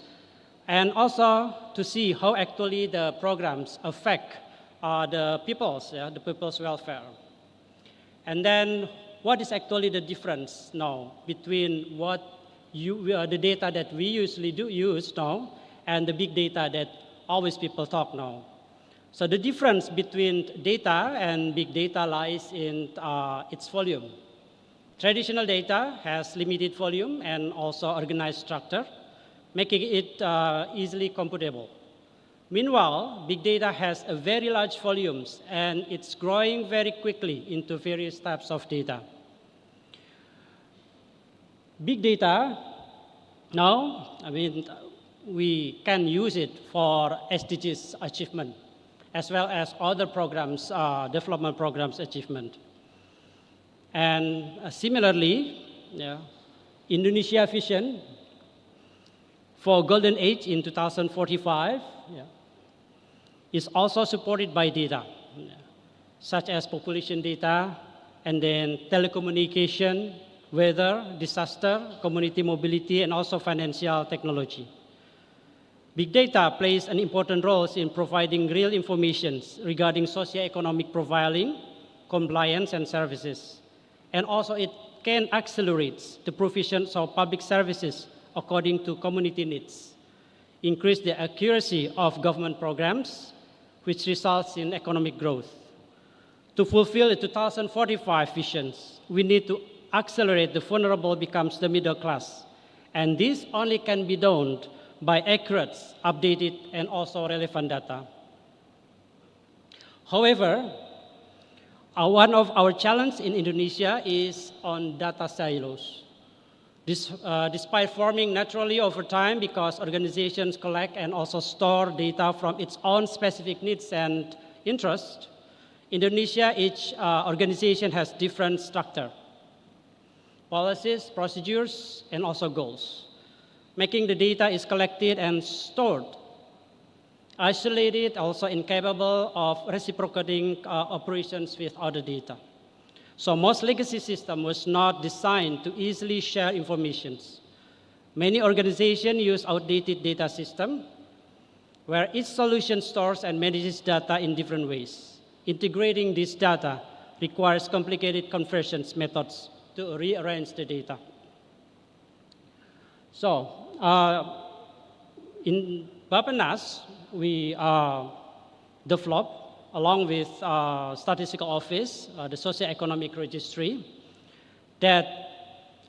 [SPEAKER 9] and also to see how actually the programs affect the people's welfare. And then what is actually the difference now between what the data that we usually use now and the big data that always people talk now? So the difference between data and big data lies in its volume. Traditional data has limited volume and also organized structure, making it easily computable. Meanwhile, big data has a very large volumes and it's growing very quickly into various types of data. Big data, now, we can use it for SDGs achievement, as well as other programs, development programs achievement. And similarly, Indonesia vision for Golden Age in 2045 is also supported by data, such as population data, and then telecommunication, weather, disaster, community mobility, and also financial technology. Big data plays an important role in providing real information regarding socioeconomic profiling, compliance, and services. And also it can accelerate the provision of public services according to community needs, increase the accuracy of government programs, which results in economic growth. To fulfill the 2045 visions, we need to accelerate the vulnerable becomes the middle class. And this only can be done by accurate, updated, and also relevant data. However, one of our challenges in Indonesia is on data silos. Despite forming naturally over time because organizations collect and also store data from its own specific needs and interests, Indonesia, each organization has different structure, policies, procedures, and also goals, making the data is collected and stored, isolated, also incapable of reciprocating operations with other data. So most legacy system was not designed to easily share information. Many organizations use outdated data system, where each solution stores and manages data in different ways. Integrating this data requires complicated conversions methods to rearrange the data. So, in Bappenas, we developed, along with Statistical Office, the Socioeconomic Registry, that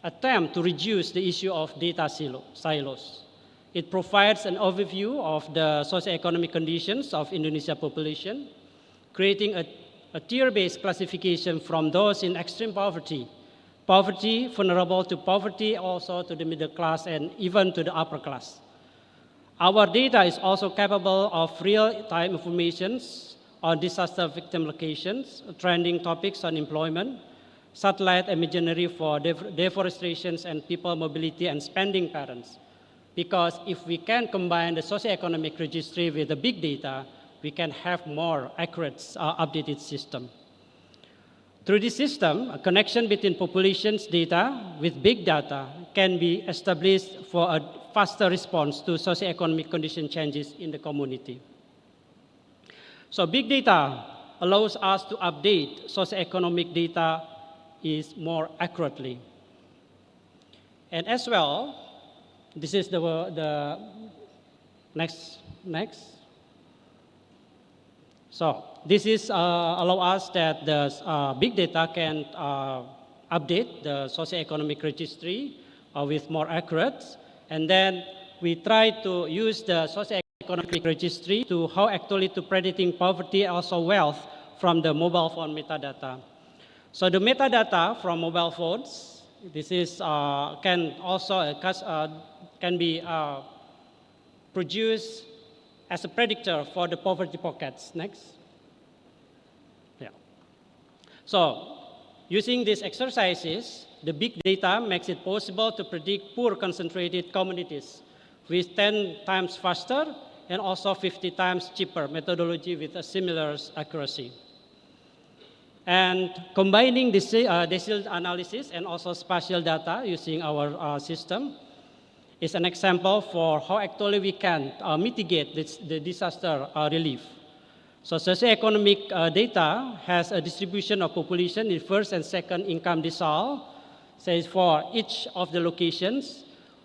[SPEAKER 9] attempt to reduce the issue of data silos. It provides an overview of the socioeconomic conditions of Indonesia population, creating a tier-based classification from those in extreme poverty, poverty, vulnerable to poverty, also to the middle class, and even to the upper class. Our data is also capable of real-time information on disaster victim locations, trending topics on employment, satellite imagery for deforestation and people mobility and spending patterns. Because if we can combine the socioeconomic registry with the big data, we can have more accurate, updated system. Through this system, a connection between population's data with big data can be established for a faster response to socioeconomic condition changes in the community. So big data allows us to update socioeconomic data is more accurately. And as well, this is the next. So this is allow us that the big data can update the socioeconomic registry with more accurate, and then we try to use the socioeconomic registry to how actually to predicting poverty, also wealth from the mobile phone metadata. So the metadata from mobile phones, this is can also can be produced as a predictor for the poverty pockets. Next. Yeah. So using these exercises, the big data makes it possible to predict poor concentrated communities with 10 times faster and also 50 times cheaper methodology with a similar accuracy. And combining this decile analysis and also spatial data using our system is an example for how actually we can mitigate the disaster relief. So socioeconomic data has a distribution of population in first and second income decile, says for each of the locations,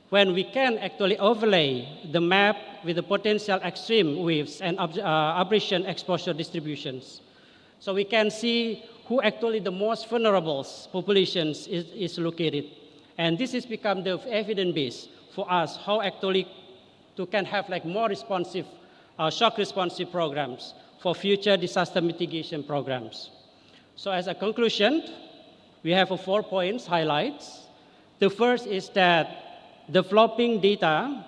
[SPEAKER 9] when we can actually overlay the map with the potential extreme waves and abrasion exposure distributions. So we can see who actually the most vulnerable populations is located. And this has become the evidence base for us how actually to can have like more responsive, shock responsive programs for future disaster mitigation programs. So as a conclusion, we have 4 points highlights. The first is that developing data,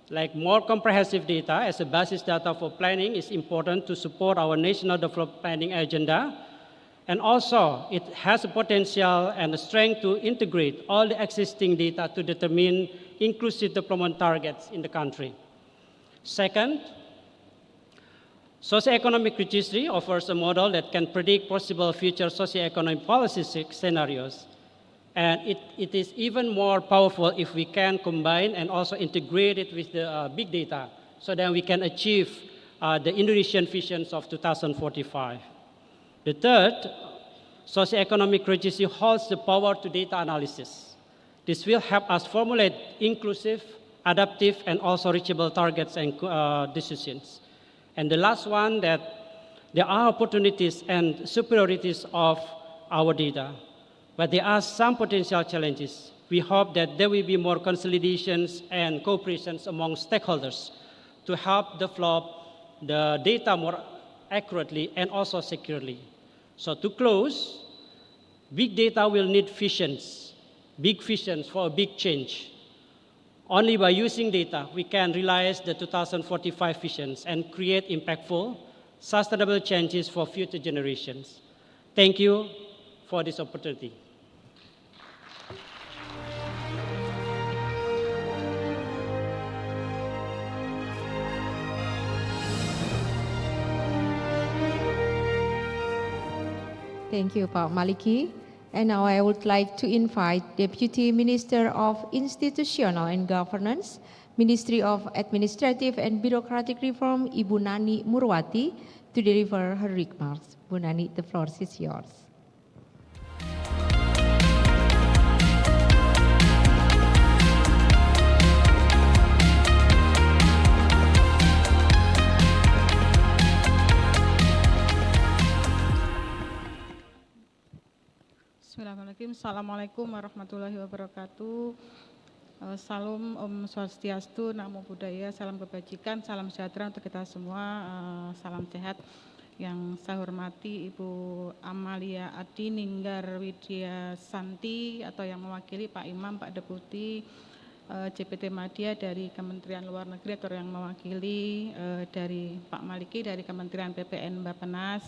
[SPEAKER 9] like more comprehensive data as a basis data for planning is important to support our national development planning agenda. And also, it has a potential and a strength to integrate all the existing data to determine inclusive development targets in the country. Second, socioeconomic registry offers a model that can predict possible future socioeconomic policy scenarios. And it is even more powerful if we can combine and also integrate it with the big data, so that we can achieve the Indonesian visions of 2045. The third, socioeconomic registry holds the power to data analysis. This will help us formulate inclusive, adaptive, and also reachable targets and decisions. And the last one, that there are opportunities and superiorities of our data, but there are some potential challenges. We hope that there will be more consolidations and cooperations among stakeholders to help develop the data more accurately and also securely. So to close, big data will need visions, big visions for a big change. Only by using data, we can realize the 2045 visions and create impactful, sustainable changes for future generations. Thank you for this opportunity.
[SPEAKER 2] Thank you, Pak Maliki. And now I would like to invite Deputy Minister of Institutional and Governance, Ministry of Administrative and Bureaucratic Reform, Ibu Nani Murwati, To deliver her remarks, Bu Nani, the floor is yours.
[SPEAKER 10] Bismillahirrahmanirrahim. Assalamualaikum warahmatullahi wabarakatuh. Salam Om Swastiastu, Namo Buddhaya, salam kebajikan, salam sejahtera untuk kita semua, salam sehat. Yang saya hormati Ibu Amalia Adi Ninggar Widya Santi atau yang mewakili Pak Imam, Pak Deputi, CPT Madya dari Kementerian Luar Negeri atau yang mewakili dari Pak Maliki dari Kementerian PPN Bappenas,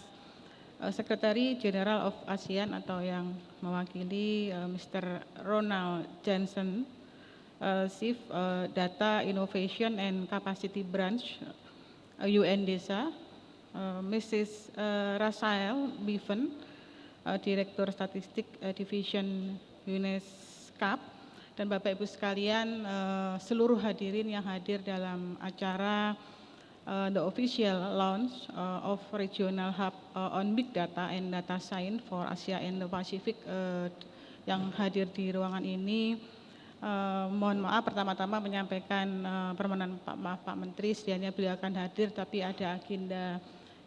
[SPEAKER 10] Sekretari General of ASEAN atau yang mewakili Mr. Ronald Jensen, Chief Data Innovation and Capacity Branch UNDESA, Mrs. Rasael Biven, Direktur Statistik Division UNESCAP, dan Bapak Ibu sekalian, seluruh hadirin yang hadir dalam acara the official launch of Regional Hub on Big Data and Data Science for Asia and the Pacific yang hadir di ruangan ini. Mohon maaf pertama-tama menyampaikan permohonan maaf Pak Menteri, sedianya beliau akan hadir tapi ada agenda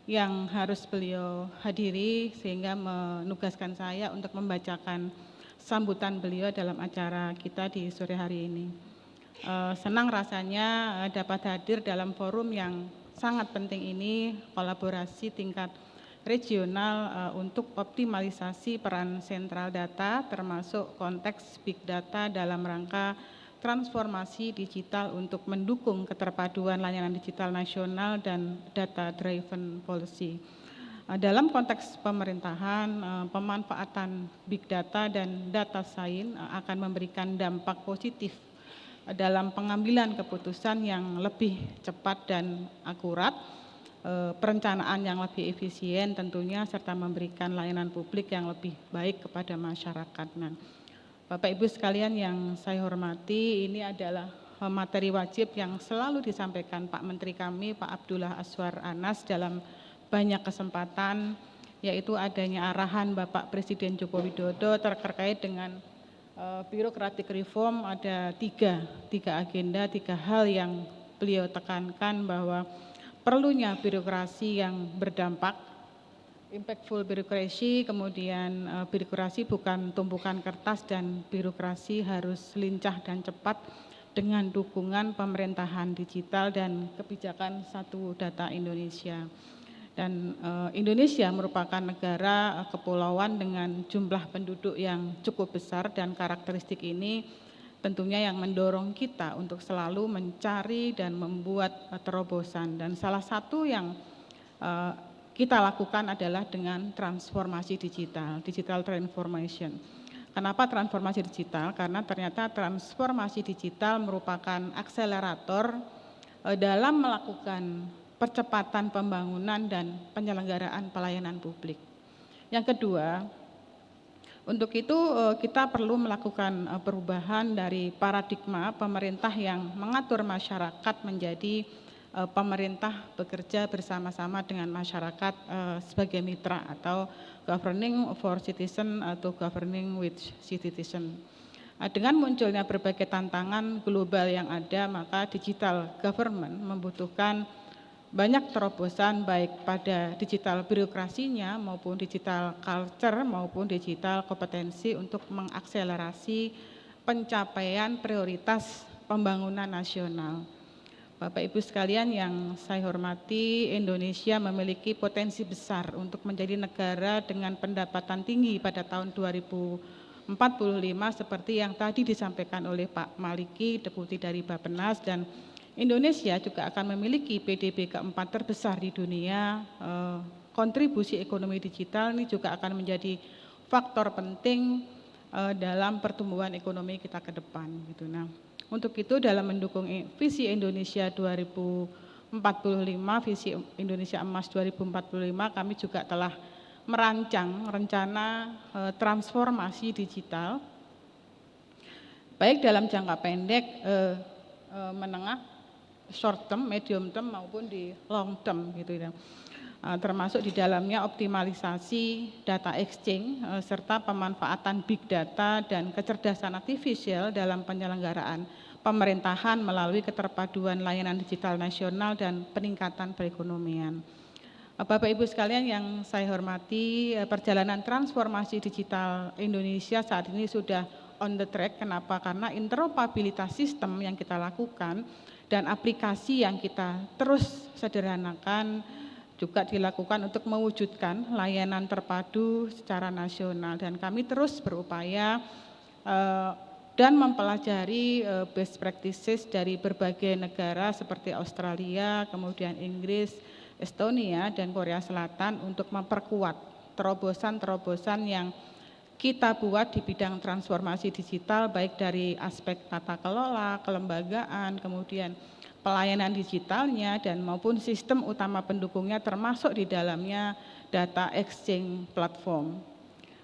[SPEAKER 10] yang harus beliau hadiri sehingga menugaskan saya untuk membacakan sambutan beliau dalam acara kita di sore hari ini. Senang rasanya dapat hadir dalam forum yang sangat penting ini, kolaborasi tingkat regional untuk optimalisasi peran sentral data termasuk konteks big data dalam rangka transformasi digital untuk mendukung keterpaduan layanan digital nasional dan data driven policy. Dalam konteks pemerintahan, pemanfaatan big data dan data science akan memberikan dampak positif dalam pengambilan keputusan yang lebih cepat dan akurat, perencanaan yang lebih efisien tentunya, serta memberikan layanan publik yang lebih baik kepada masyarakat. Nah, Bapak Ibu sekalian yang saya hormati, ini adalah materi wajib yang selalu disampaikan Pak Menteri kami, Pak Abdullah Azwar Anas dalam banyak kesempatan, yaitu adanya arahan Bapak Presiden Joko Widodo terkait dengan birokratik reform. Ada tiga agenda, tiga hal yang beliau tekankan bahwa perlunya birokrasi yang berdampak, impactful birokrasi, kemudian birokrasi bukan tumpukan kertas, dan birokrasi harus lincah dan cepat dengan dukungan pemerintahan digital dan kebijakan satu data Indonesia. Dan Indonesia merupakan negara kepulauan dengan jumlah penduduk yang cukup besar, dan karakteristik ini tentunya yang mendorong kita untuk selalu mencari dan membuat terobosan. Dan salah satu yang kita lakukan adalah dengan transformasi digital transformation. Kenapa transformasi digital? Karena ternyata transformasi digital merupakan akselerator dalam melakukan percepatan pembangunan dan penyelenggaraan pelayanan publik. Yang kedua, untuk itu kita perlu melakukan perubahan dari paradigma pemerintah yang mengatur masyarakat menjadi pemerintah bekerja bersama-sama dengan masyarakat sebagai mitra, atau governing for citizen atau governing with citizen. Dengan munculnya berbagai tantangan global yang ada, maka digital government membutuhkan banyak terobosan baik pada digital birokrasinya maupun digital culture maupun digital kompetensi untuk mengakselerasi pencapaian prioritas pembangunan nasional. Bapak Ibu sekalian yang saya hormati, Indonesia memiliki potensi besar untuk menjadi negara dengan pendapatan tinggi pada tahun 2045 seperti yang tadi disampaikan oleh Pak Maliki, Deputi dari Bappenas, dan Indonesia juga akan memiliki PDB keempat terbesar di dunia. Kontribusi ekonomi digital ini juga akan menjadi faktor penting dalam pertumbuhan ekonomi kita ke depan. Gitu. Nah, untuk itu dalam mendukung visi Indonesia 2045, visi Indonesia Emas 2045, kami juga telah merancang rencana transformasi digital, baik dalam jangka pendek, menengah, short term, medium term maupun di long term gitu ya. termasuk di dalamnya optimalisasi data exchange serta pemanfaatan big data dan kecerdasan artifisial dalam penyelenggaraan pemerintahan melalui keterpaduan layanan digital nasional dan peningkatan perekonomian. Bapak Ibu sekalian yang saya hormati, perjalanan transformasi digital Indonesia saat ini sudah on the track. Kenapa? Karena interoperabilitas sistem yang kita lakukan dan aplikasi yang kita terus sederhanakan juga dilakukan untuk mewujudkan layanan terpadu secara nasional, dan kami terus berupaya dan mempelajari best practices dari berbagai negara seperti Australia, kemudian Inggris, Estonia, dan Korea Selatan untuk memperkuat terobosan-terobosan yang kita buat di bidang transformasi digital, baik dari aspek tata kelola, kelembagaan, kemudian pelayanan digitalnya, dan maupun sistem utama pendukungnya termasuk di dalamnya data exchange platform.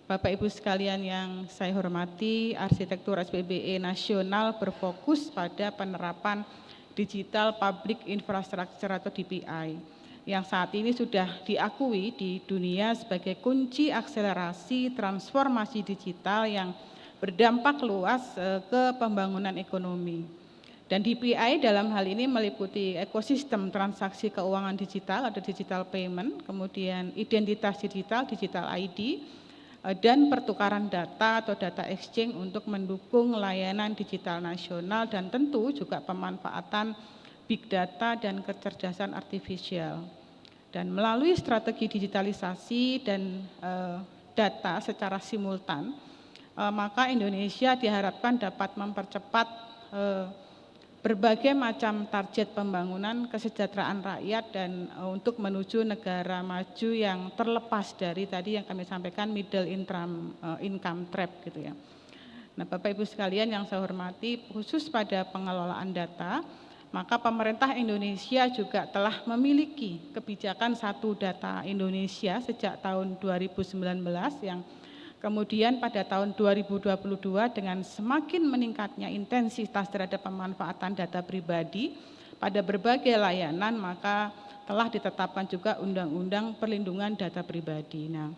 [SPEAKER 10] Bapak Ibu sekalian yang saya hormati, arsitektur SPBE nasional berfokus pada penerapan digital public infrastructure atau DPI yang saat ini sudah diakui di dunia sebagai kunci akselerasi transformasi digital yang berdampak luas ke pembangunan ekonomi. Dan DPI dalam hal ini meliputi ekosistem transaksi keuangan digital atau digital payment, kemudian identitas digital, digital ID, dan pertukaran data atau data exchange untuk mendukung layanan digital nasional, dan tentu juga pemanfaatan big data dan kecerdasan artifisial. Dan melalui strategi digitalisasi dan data secara simultan, maka Indonesia diharapkan dapat mempercepat berbagai macam target pembangunan kesejahteraan rakyat dan untuk menuju negara maju yang terlepas dari tadi yang kami sampaikan middle income trap gitu ya. Nah, Bapak Ibu sekalian yang saya hormati, khusus pada pengelolaan data, maka pemerintah Indonesia juga telah memiliki kebijakan Satu Data Indonesia sejak tahun 2019 yang kemudian pada tahun 2022 dengan semakin meningkatnya intensitas terhadap pemanfaatan data pribadi pada berbagai layanan, maka telah ditetapkan juga Undang-Undang Perlindungan Data Pribadi. Nah,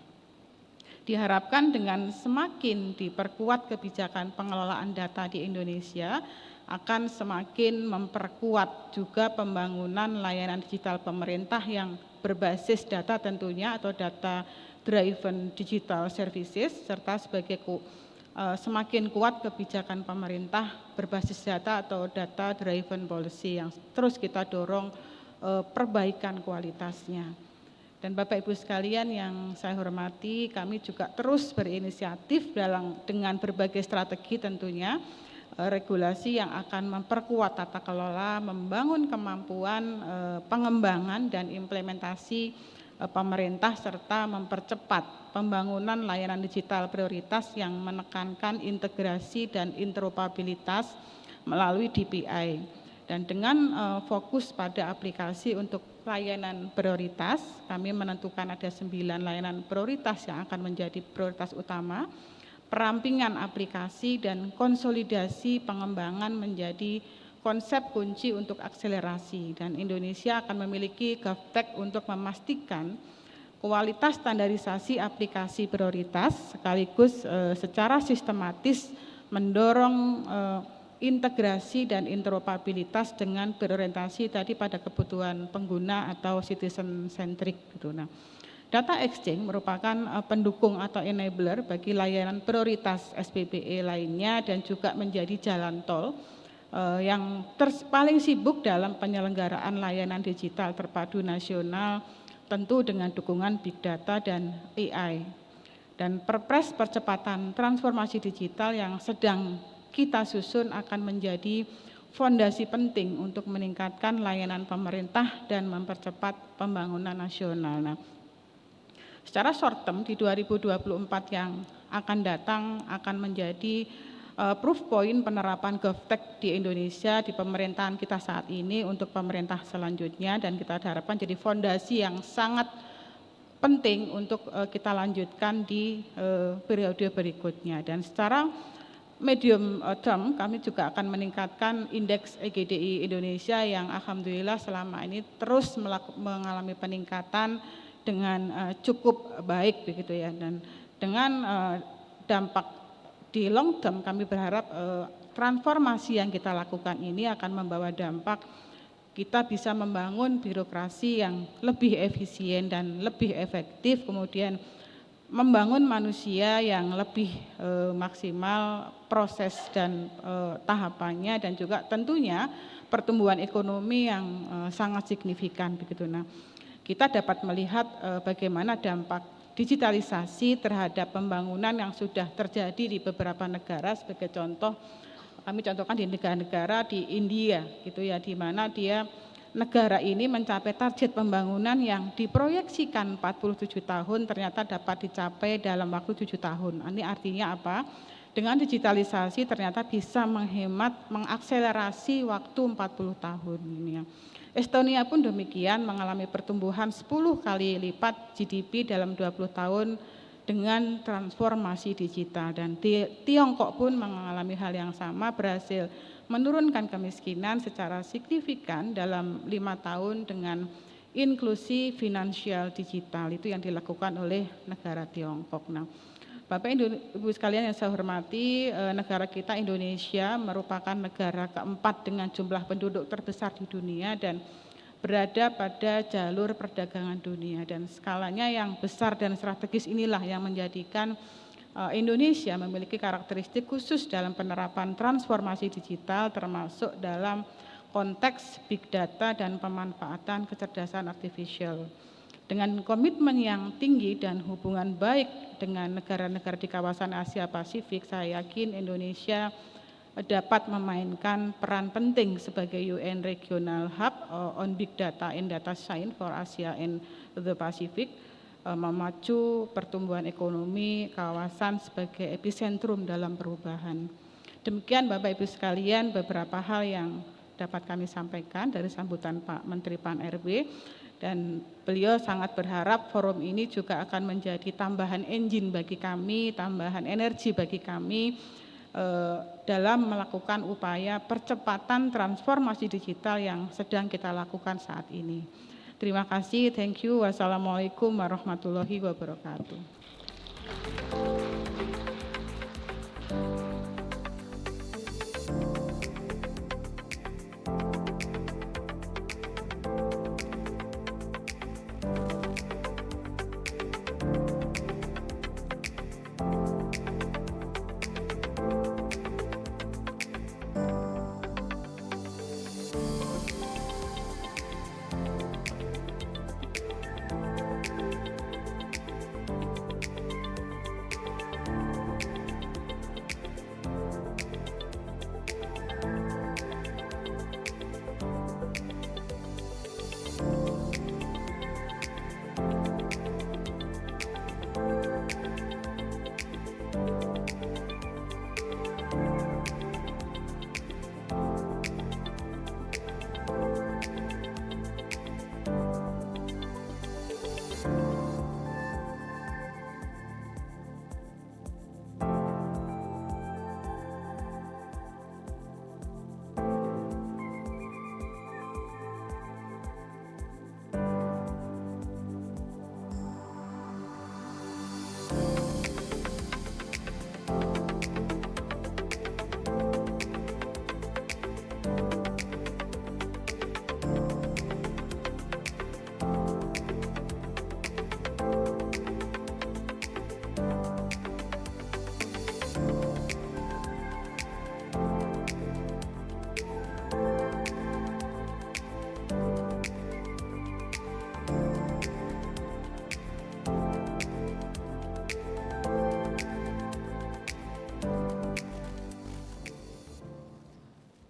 [SPEAKER 10] diharapkan dengan semakin diperkuat kebijakan pengelolaan data di Indonesia, akan semakin memperkuat juga pembangunan layanan digital pemerintah yang berbasis data tentunya atau data driven digital services, serta sebagai semakin kuat kebijakan pemerintah berbasis data atau data driven policy yang terus kita dorong perbaikan kualitasnya. Dan Bapak Ibu sekalian yang saya hormati, kami juga terus berinisiatif dengan berbagai strategi tentunya regulasi yang akan memperkuat tata kelola, membangun kemampuan pengembangan dan implementasi pemerintah serta mempercepat pembangunan layanan digital prioritas yang menekankan integrasi dan interoperabilitas melalui DPI. Dan dengan fokus pada aplikasi untuk layanan prioritas, kami menentukan ada 9 layanan prioritas yang akan menjadi prioritas utama. Perampingan aplikasi dan konsolidasi pengembangan menjadi konsep kunci untuk akselerasi, dan Indonesia akan memiliki GovTech untuk memastikan kualitas standarisasi aplikasi prioritas sekaligus secara sistematis mendorong integrasi dan interoperabilitas dengan berorientasi tadi pada kebutuhan pengguna atau citizen centric gitu. Nah, data exchange merupakan pendukung atau enabler bagi layanan prioritas SPBE lainnya dan juga menjadi jalan tol yang paling sibuk dalam penyelenggaraan layanan digital terpadu nasional, tentu dengan dukungan big data dan AI. Dan Perpres percepatan transformasi digital yang sedang kita susun akan menjadi fondasi penting untuk meningkatkan layanan pemerintah dan mempercepat pembangunan nasional. Nah, secara short term di 2024 yang akan datang akan menjadi proof point penerapan GovTech di Indonesia di pemerintahan kita saat ini untuk pemerintah selanjutnya, dan kita harapkan jadi fondasi yang sangat penting untuk kita lanjutkan di periode berikutnya. Dan secara medium term kami juga akan meningkatkan indeks EGDI Indonesia yang alhamdulillah selama ini terus mengalami peningkatan dengan cukup baik begitu ya, dan dengan dampak di long term kami berharap transformasi yang kita lakukan ini akan membawa dampak kita bisa membangun birokrasi yang lebih efisien dan lebih efektif, kemudian membangun manusia yang lebih maksimal proses dan tahapannya, dan juga tentunya pertumbuhan ekonomi yang sangat signifikan begitu. Nah, kita dapat melihat bagaimana dampak digitalisasi terhadap pembangunan yang sudah terjadi di beberapa negara. Sebagai contoh, kami contohkan di negara-negara di India gitu ya, di mana negara ini mencapai target pembangunan yang diproyeksikan 47 tahun ternyata dapat dicapai dalam waktu 7 tahun. Ini artinya apa? Dengan digitalisasi ternyata bisa menghemat, mengakselerasi waktu 40 tahun ini ya. Estonia pun demikian, mengalami pertumbuhan 10 kali lipat GDP dalam 20 tahun dengan transformasi digital, dan Tiongkok pun mengalami hal yang sama, berhasil menurunkan kemiskinan secara signifikan dalam 5 tahun dengan inklusi finansial digital. Itu yang dilakukan oleh negara Tiongkok. Nah, Bapak Ibu sekalian yang saya hormati, negara kita Indonesia merupakan negara keempat dengan jumlah penduduk terbesar di dunia dan berada pada jalur perdagangan dunia, dan skalanya yang besar dan strategis inilah yang menjadikan Indonesia memiliki karakteristik khusus dalam penerapan transformasi digital, termasuk dalam konteks big data dan pemanfaatan kecerdasan artifisial. Dengan komitmen yang tinggi dan hubungan baik dengan negara-negara di kawasan Asia Pasifik, saya yakin Indonesia dapat memainkan peran penting sebagai UN Regional Hub on Big Data and Data Science for Asia and the Pacific, memacu pertumbuhan ekonomi kawasan sebagai epicentrum dalam perubahan. Demikian Bapak Ibu sekalian beberapa hal yang dapat kami sampaikan dari sambutan Pak Menteri Pan-RB, dan beliau sangat berharap forum ini juga akan menjadi tambahan engine bagi kami, tambahan energi bagi kami dalam melakukan upaya percepatan transformasi digital yang sedang kita lakukan saat ini. Terima kasih, thank you, wassalamualaikum warahmatullahi wabarakatuh.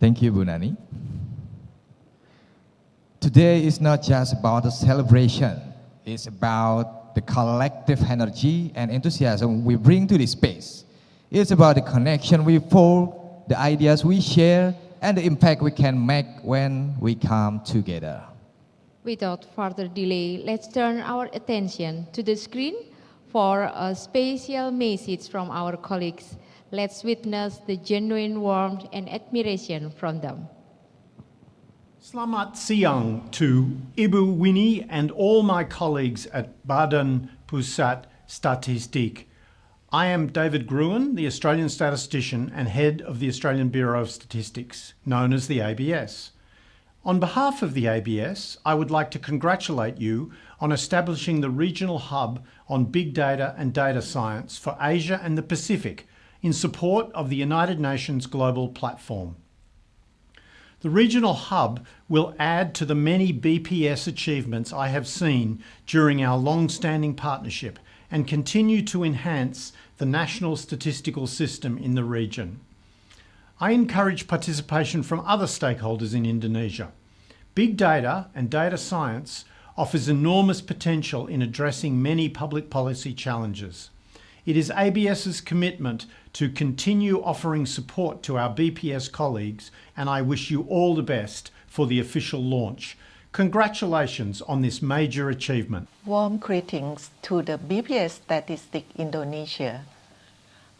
[SPEAKER 1] Thank you, Bu Nani. Today is not just about a celebration. It's about the collective energy and enthusiasm we bring to this space. It's about the connection we form, the ideas we share, and the impact we can make when we come together.
[SPEAKER 2] Without further delay, let's turn our attention to the screen for a special message from our colleagues. Let's witness the genuine warmth and admiration from them.
[SPEAKER 11] Selamat siang to Ibu Winnie and all my colleagues at Badan Pusat Statistik. I am David Gruen, the Australian statistician and head of the Australian Bureau of Statistics, known as the ABS. On behalf of the ABS, I would like to congratulate you on establishing the regional hub on big data and data science for Asia and the Pacific in support of the United Nations Global Platform. The regional hub will add to the many BPS achievements I have seen during our long-standing partnership and continue to enhance the national statistical system in the region. I encourage participation from other stakeholders in Indonesia. Big data and data science offers enormous potential in addressing many public policy challenges. It is ABS's commitment to continue offering support to our BPS colleagues, and I wish you all the best for the official launch. Congratulations on this major achievement.
[SPEAKER 12] Warm greetings to the BPS Statistics Indonesia.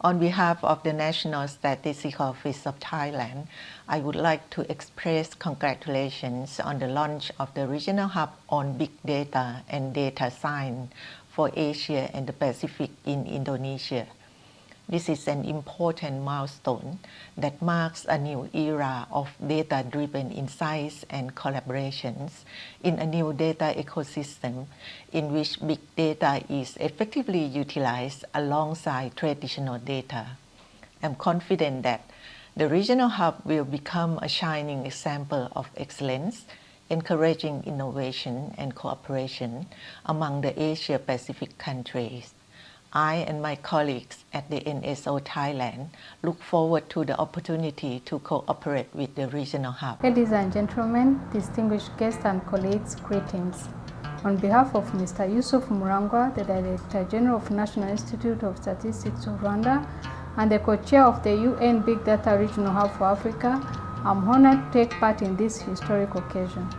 [SPEAKER 12] On behalf of the National Statistics Office of Thailand, I would like to express congratulations on the launch of the Regional Hub on Big Data and Data Science for Asia and the Pacific in Indonesia. This is an important milestone that marks a new era of data-driven insights and collaborations in a new data ecosystem in which big data is effectively utilized alongside traditional data. I'm confident that the regional hub will become a shining example of excellence, encouraging innovation and cooperation among the Asia-Pacific countries. I and my colleagues at the NSO Thailand look forward to the opportunity to cooperate with the regional hub.
[SPEAKER 13] Ladies and gentlemen, distinguished guests and colleagues, greetings. On behalf of Mr. Yusuf Murangwa, the Director General of National Institute of Statistics of Rwanda, and the co-chair of the UN Big Data Regional Hub for Africa, I'm honored to take part in this historic occasion.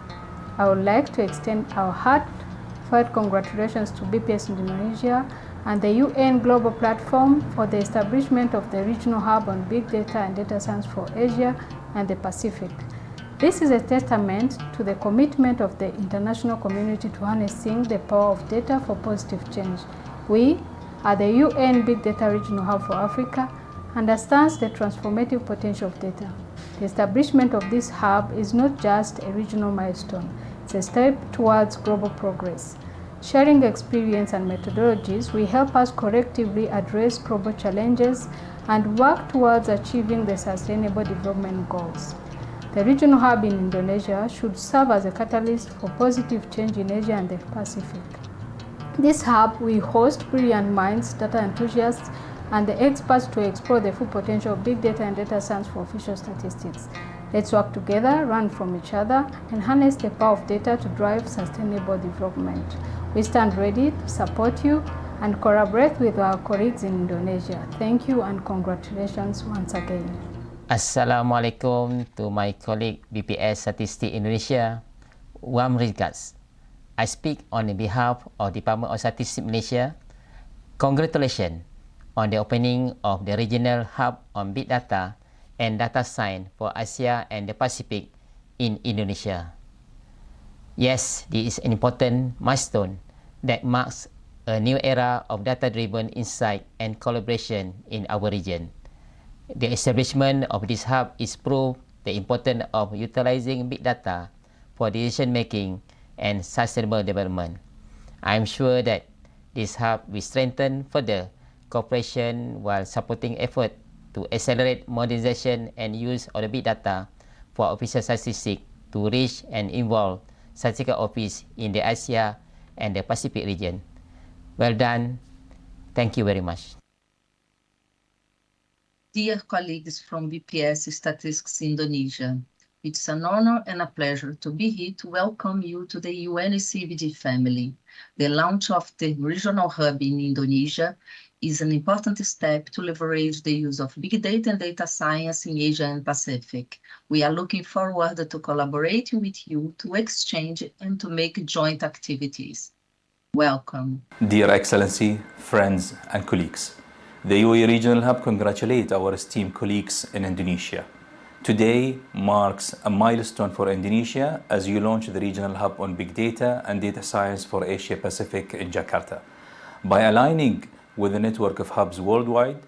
[SPEAKER 13] I would like to extend our heartfelt congratulations to BPS Indonesia and the UN Global Platform for the establishment of the Regional Hub on Big Data and Data Science for Asia and the Pacific. This is a testament to the commitment of the international community to harnessing the power of data for positive change. We, at the UN Big Data Regional Hub for Africa, understands the transformative potential of data. The establishment of this hub is not just a regional milestone, it's a step towards global progress. Sharing experience and methodologies will help us collectively address global challenges and work towards achieving the Sustainable Development Goals. The regional hub in Indonesia should serve as a catalyst for positive change in Asia and the Pacific. This hub will host brilliant minds, data enthusiasts, and the experts to explore the full potential of big data and data science for official statistics. Let's work together, learn from each other, and harness the power of data to drive sustainable development. We stand ready to support you and collaborate with our colleagues in Indonesia. Thank you and congratulations once again.
[SPEAKER 14] Assalamualaikum to my colleague BPS Statistics Indonesia. Warm regards. I speak on behalf of Department of Statistics Malaysia. Congratulations on the opening of the Regional Hub on Big Data and Data Science for Asia and the Pacific in Indonesia. Yes, this is an important milestone that marks a new era of data-driven insight and collaboration in our region. The establishment of this hub is proof the importance of utilizing big data for decision-making and sustainable development. I am sure that this hub will strengthen further cooperation while supporting efforts to accelerate modernization and use of the big data for official statistics to reach and involve statistical office in the Asia and the Pacific region. Well done. Thank you very much.
[SPEAKER 15] Dear colleagues from BPS Statistics Indonesia, it's an honor and a pleasure to be here to welcome you to the UNCVD family. The launch of the Regional Hub in Indonesia is an important step to leverage the use of big data and data science in Asia and Pacific. We are looking forward to collaborating with you to exchange and to make joint activities. Welcome.
[SPEAKER 16] Dear Excellency, friends and colleagues, the UAE Regional Hub congratulates our esteemed colleagues in Indonesia. Today marks a milestone for Indonesia as you launch the regional hub on big data and data science for Asia Pacific in Jakarta. By aligning with a network of hubs worldwide,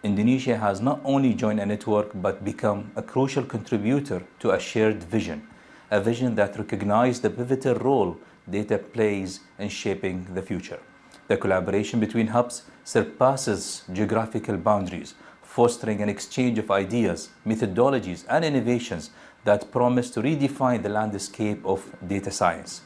[SPEAKER 16] Indonesia has not only joined a network but become a crucial contributor to a shared vision, a vision that recognizes the pivotal role data plays in shaping the future. The collaboration between hubs surpasses geographical boundaries, fostering an exchange of ideas, methodologies, and innovations that promise to redefine the landscape of data science.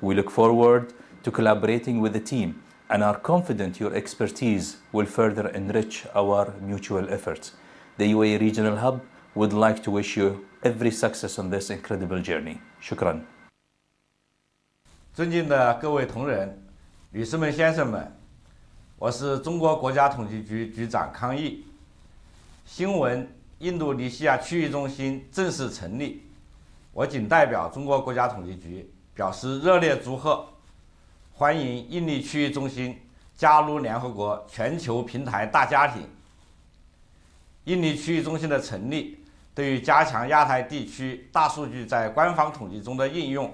[SPEAKER 16] We look forward to collaborating with the team and are confident your expertise will further enrich our mutual efforts. The UAE Regional Hub would like to wish you every success on this incredible journey. Shukran.
[SPEAKER 17] 尊敬的各位同仁、女士们、先生们，我是中国国家统计局局长康毅。新闻印度尼西亚区域中心正式成立，我谨代表中国国家统计局表示热烈祝贺，欢迎印尼区域中心加入联合国全球平台大家庭。印尼区域中心的成立，对于加强亚太地区大数据在官方统计中的应用，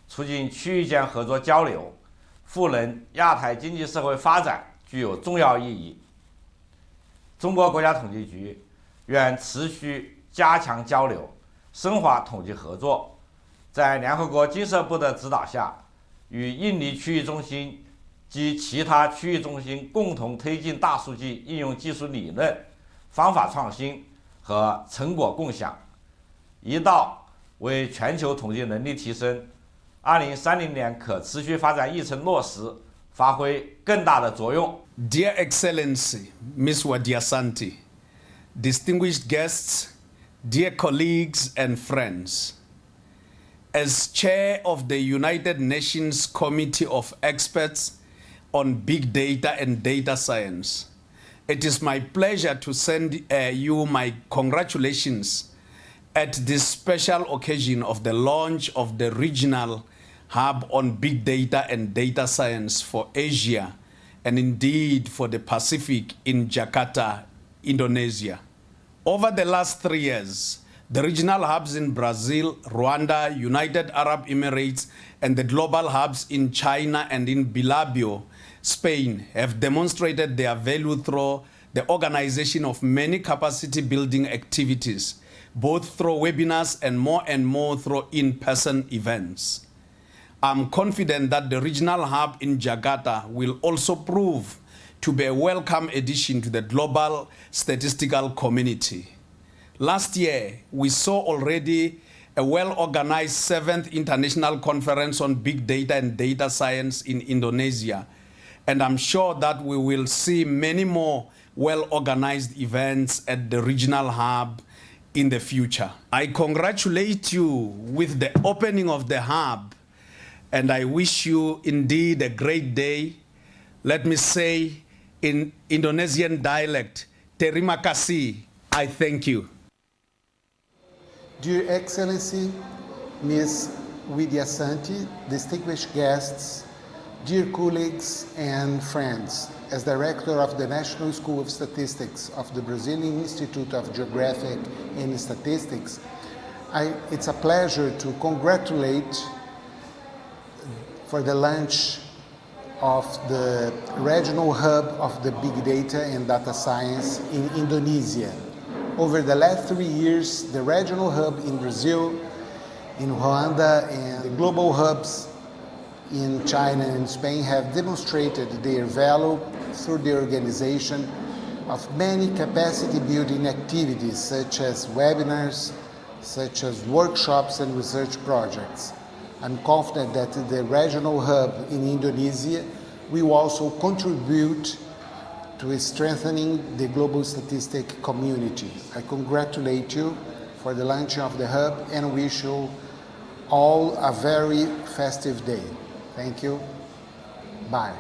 [SPEAKER 17] 促进区域间合作交流，赋能亚太经济社会发展具有重要意义。中国国家统计局愿持续加强交流，深化统计合作，在联合国经社部的指导下，与印尼区域中心及其他区域中心共同推进大数据应用技术理论、方法创新和成果共享，一道为全球统计能力提升、2030年可持续发展议程落实发挥更大的作用。
[SPEAKER 18] Dear Excellency, Ms. Wadiasanti, distinguished guests, dear colleagues and friends, as chair of the United Nations Committee of Experts on Big Data and Data Science, it is my pleasure to send you my congratulations at this special occasion of the launch of the Regional Hub on Big Data and Data Science for Asia and indeed for the Pacific in Jakarta, Indonesia. Over the last 3 years, the regional hubs in Brazil, Rwanda, United Arab Emirates, and the global hubs in China and in Bilbao, Spain, have demonstrated their value through the organization of many capacity building activities, both through webinars and more through in-person events. I'm confident that the regional hub in Jakarta will also prove to be a welcome addition to the global statistical community. Last year, we saw already a well-organized 7th International Conference on Big Data and Data Science in Indonesia, and I'm sure that we will see many more well-organized events at the regional hub in the future. I congratulate you with the opening of the hub, and I wish you indeed a great day. Let me say in Indonesian dialect, terima kasih, I thank you.
[SPEAKER 19] Dear Excellency, Ms. Widyasanti, distinguished guests, dear colleagues and friends, as Director of the National School of Statistics of the Brazilian Institute of Geographic and Statistics, it's a pleasure to congratulate for the launch of the regional hub of the big data and data science in Indonesia. Over the last 3 years, the regional hub in Brazil, in Rwanda, and the global hubs in China and Spain have demonstrated their value through the organization of many capacity building activities such as webinars, such as workshops and research projects. I'm confident that the regional hub in Indonesia will also contribute to strengthening the global statistic community. I congratulate you for the launch of the hub and wish you all a very festive day. Thank you. Bye.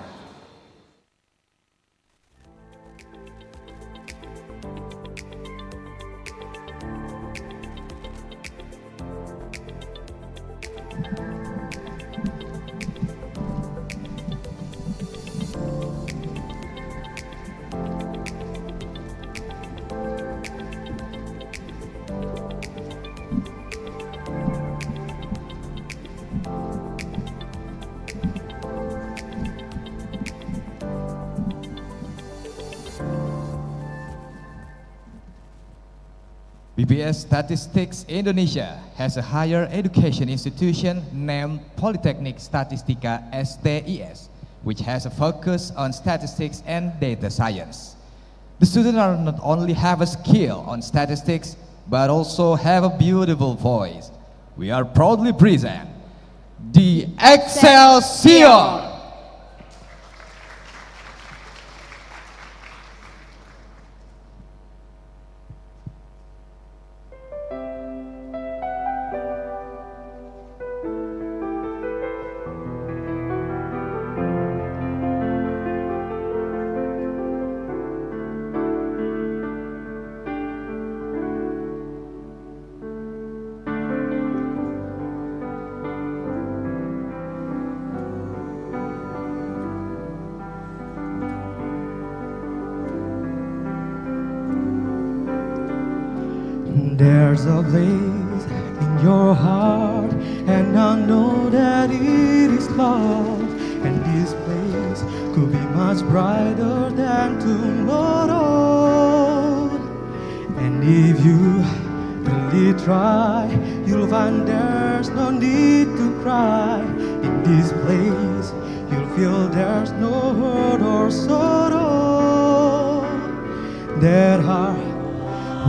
[SPEAKER 1] BPS Statistics Indonesia has a higher education institution named Polytechnic Statistika STIS, which has a focus on statistics and data science. The students are not only have a skill on statistics, but also have a beautiful voice. We are proudly present the Excelsior!
[SPEAKER 20] There's a place in your heart, and I know that it is love. And this place could be much brighter than tomorrow. And if you really try, you'll find there's no need to cry. In this place, you'll feel there's no hurt or sorrow. There are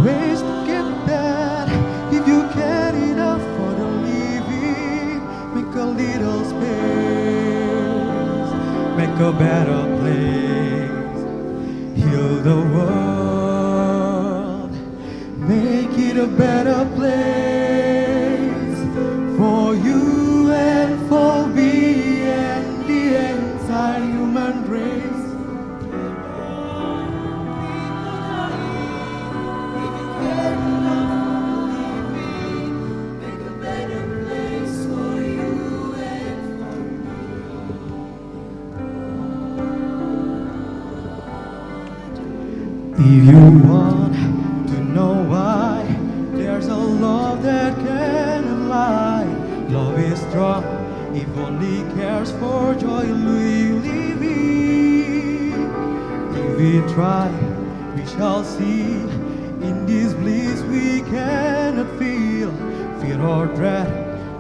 [SPEAKER 20] ways to get there if you care enough for the living. Make a little space, make a better place. Heal the world, make it a better place for you and for me and the entire human race. If you want to know why, there's a love that cannot lie. Love is strong, if only cares for joy we living. If we try, we shall see. In this bliss we cannot feel fear or dread.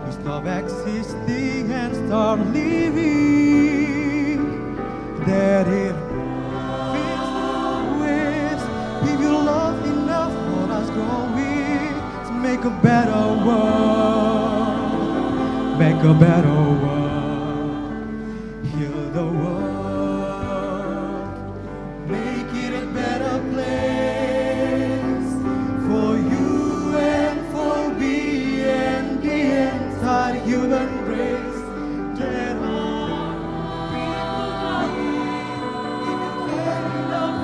[SPEAKER 20] We stop existing and start living. That it if you love enough for us growing to make a better world, make a better world, heal the world, make it a better place for you and for me and the entire human race. Get on, people dying, if you care enough.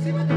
[SPEAKER 2] Give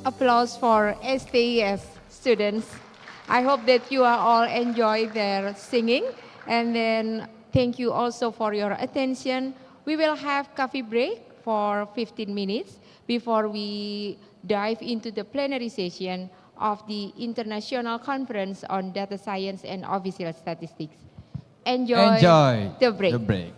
[SPEAKER 2] applause for STES students. I hope that you are all enjoy their singing, and then thank you also for your attention. We will have coffee break for 15 minutes before we dive into the plenary session of the International Conference on Data Science and Official Statistics. Enjoy the break.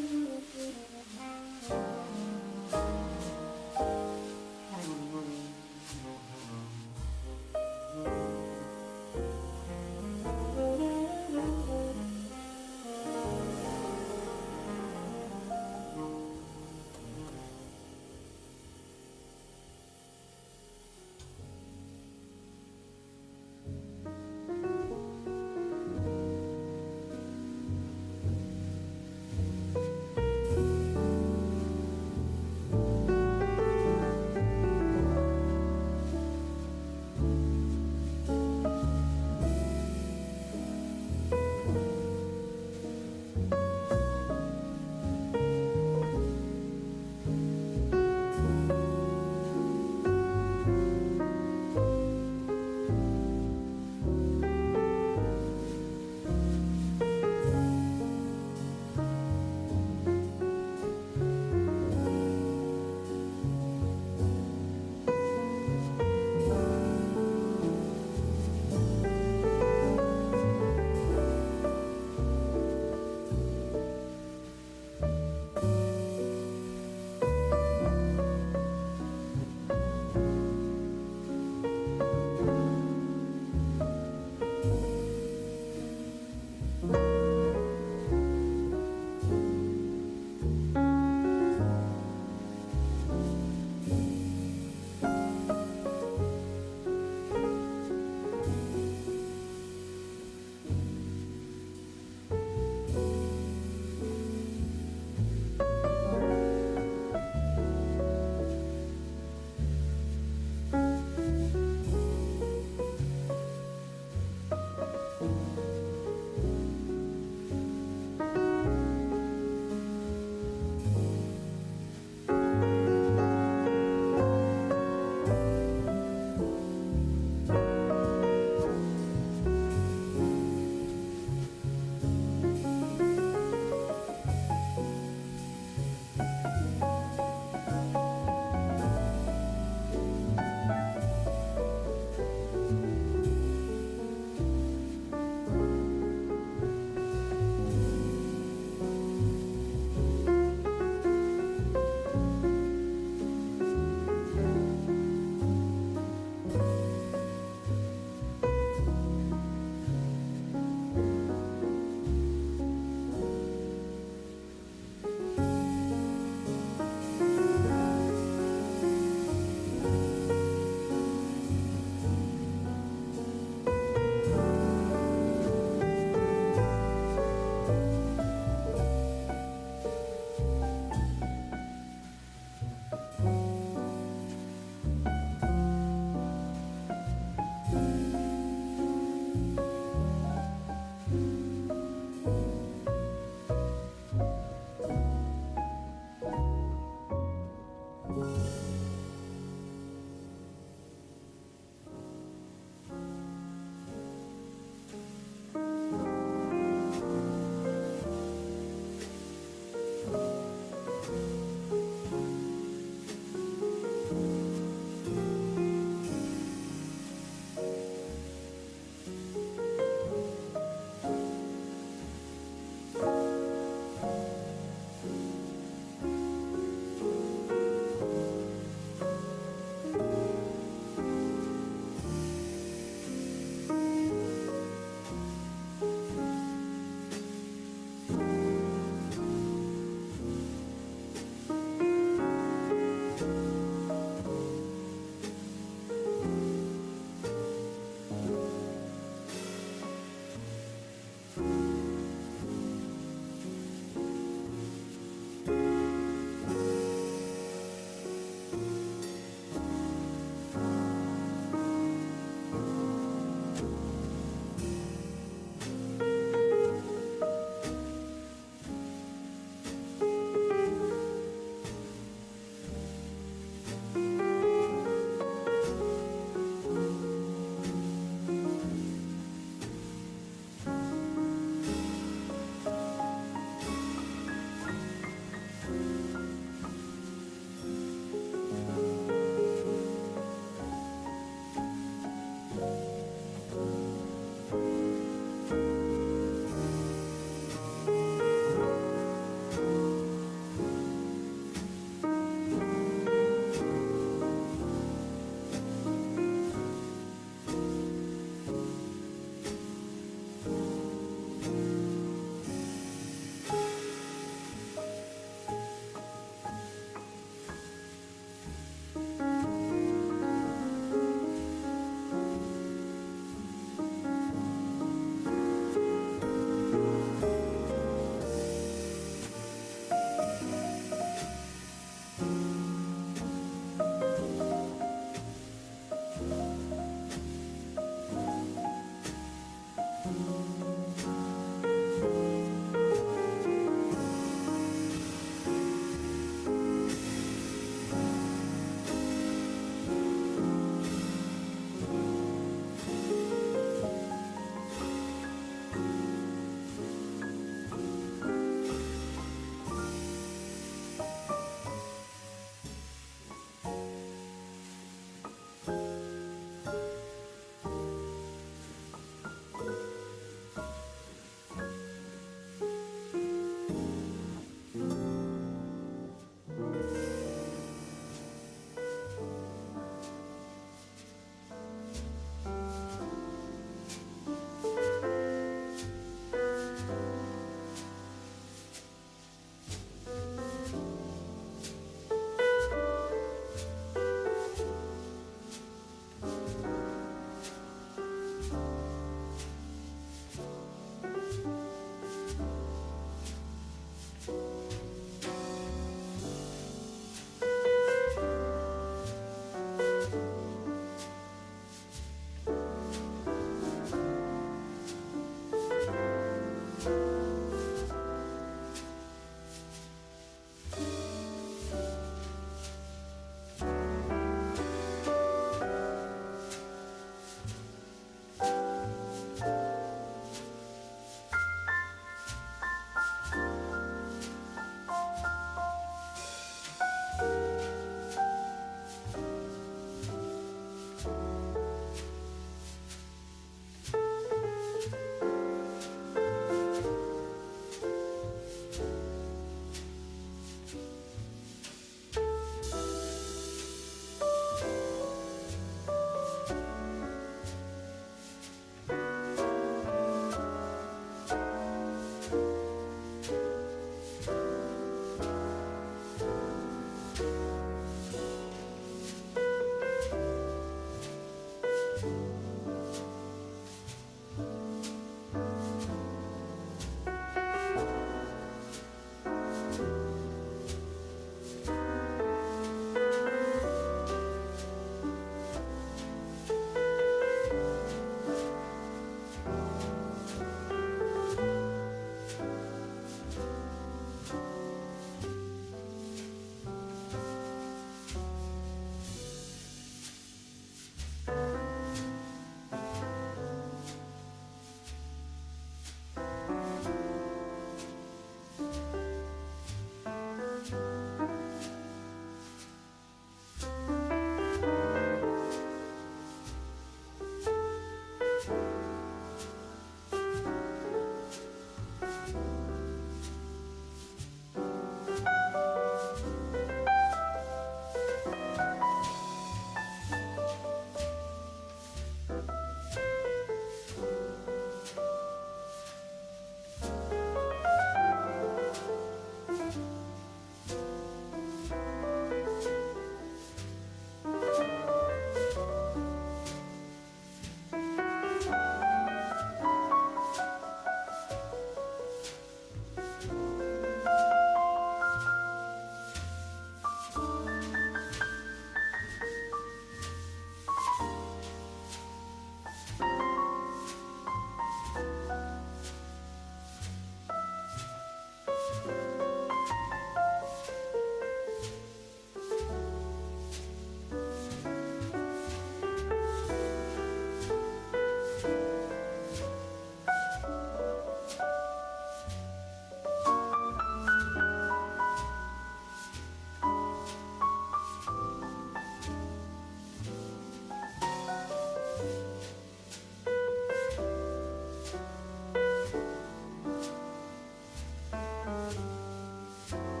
[SPEAKER 21] you.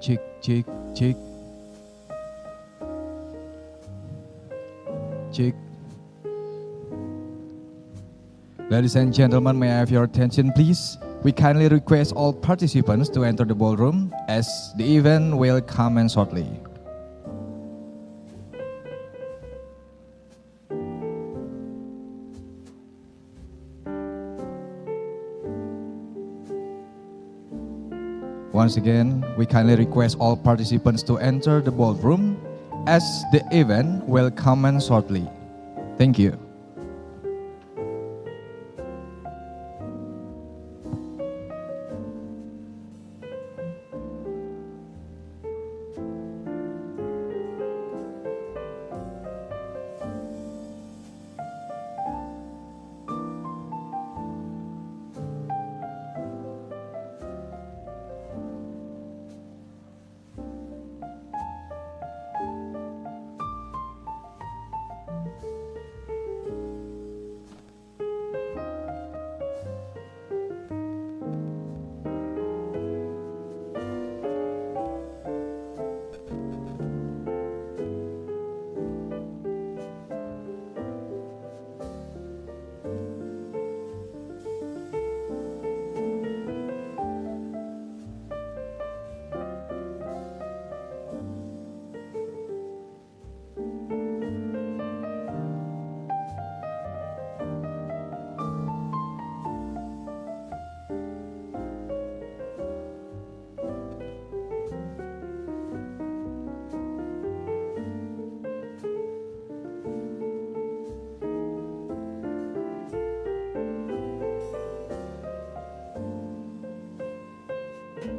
[SPEAKER 1] Check, check, check. Check. Ladies and gentlemen, may I have your attention, please? We kindly request all participants to enter the ballroom as the event will commence shortly. Once again, we kindly request all participants to enter the ballroom as the event will commence shortly. Thank you.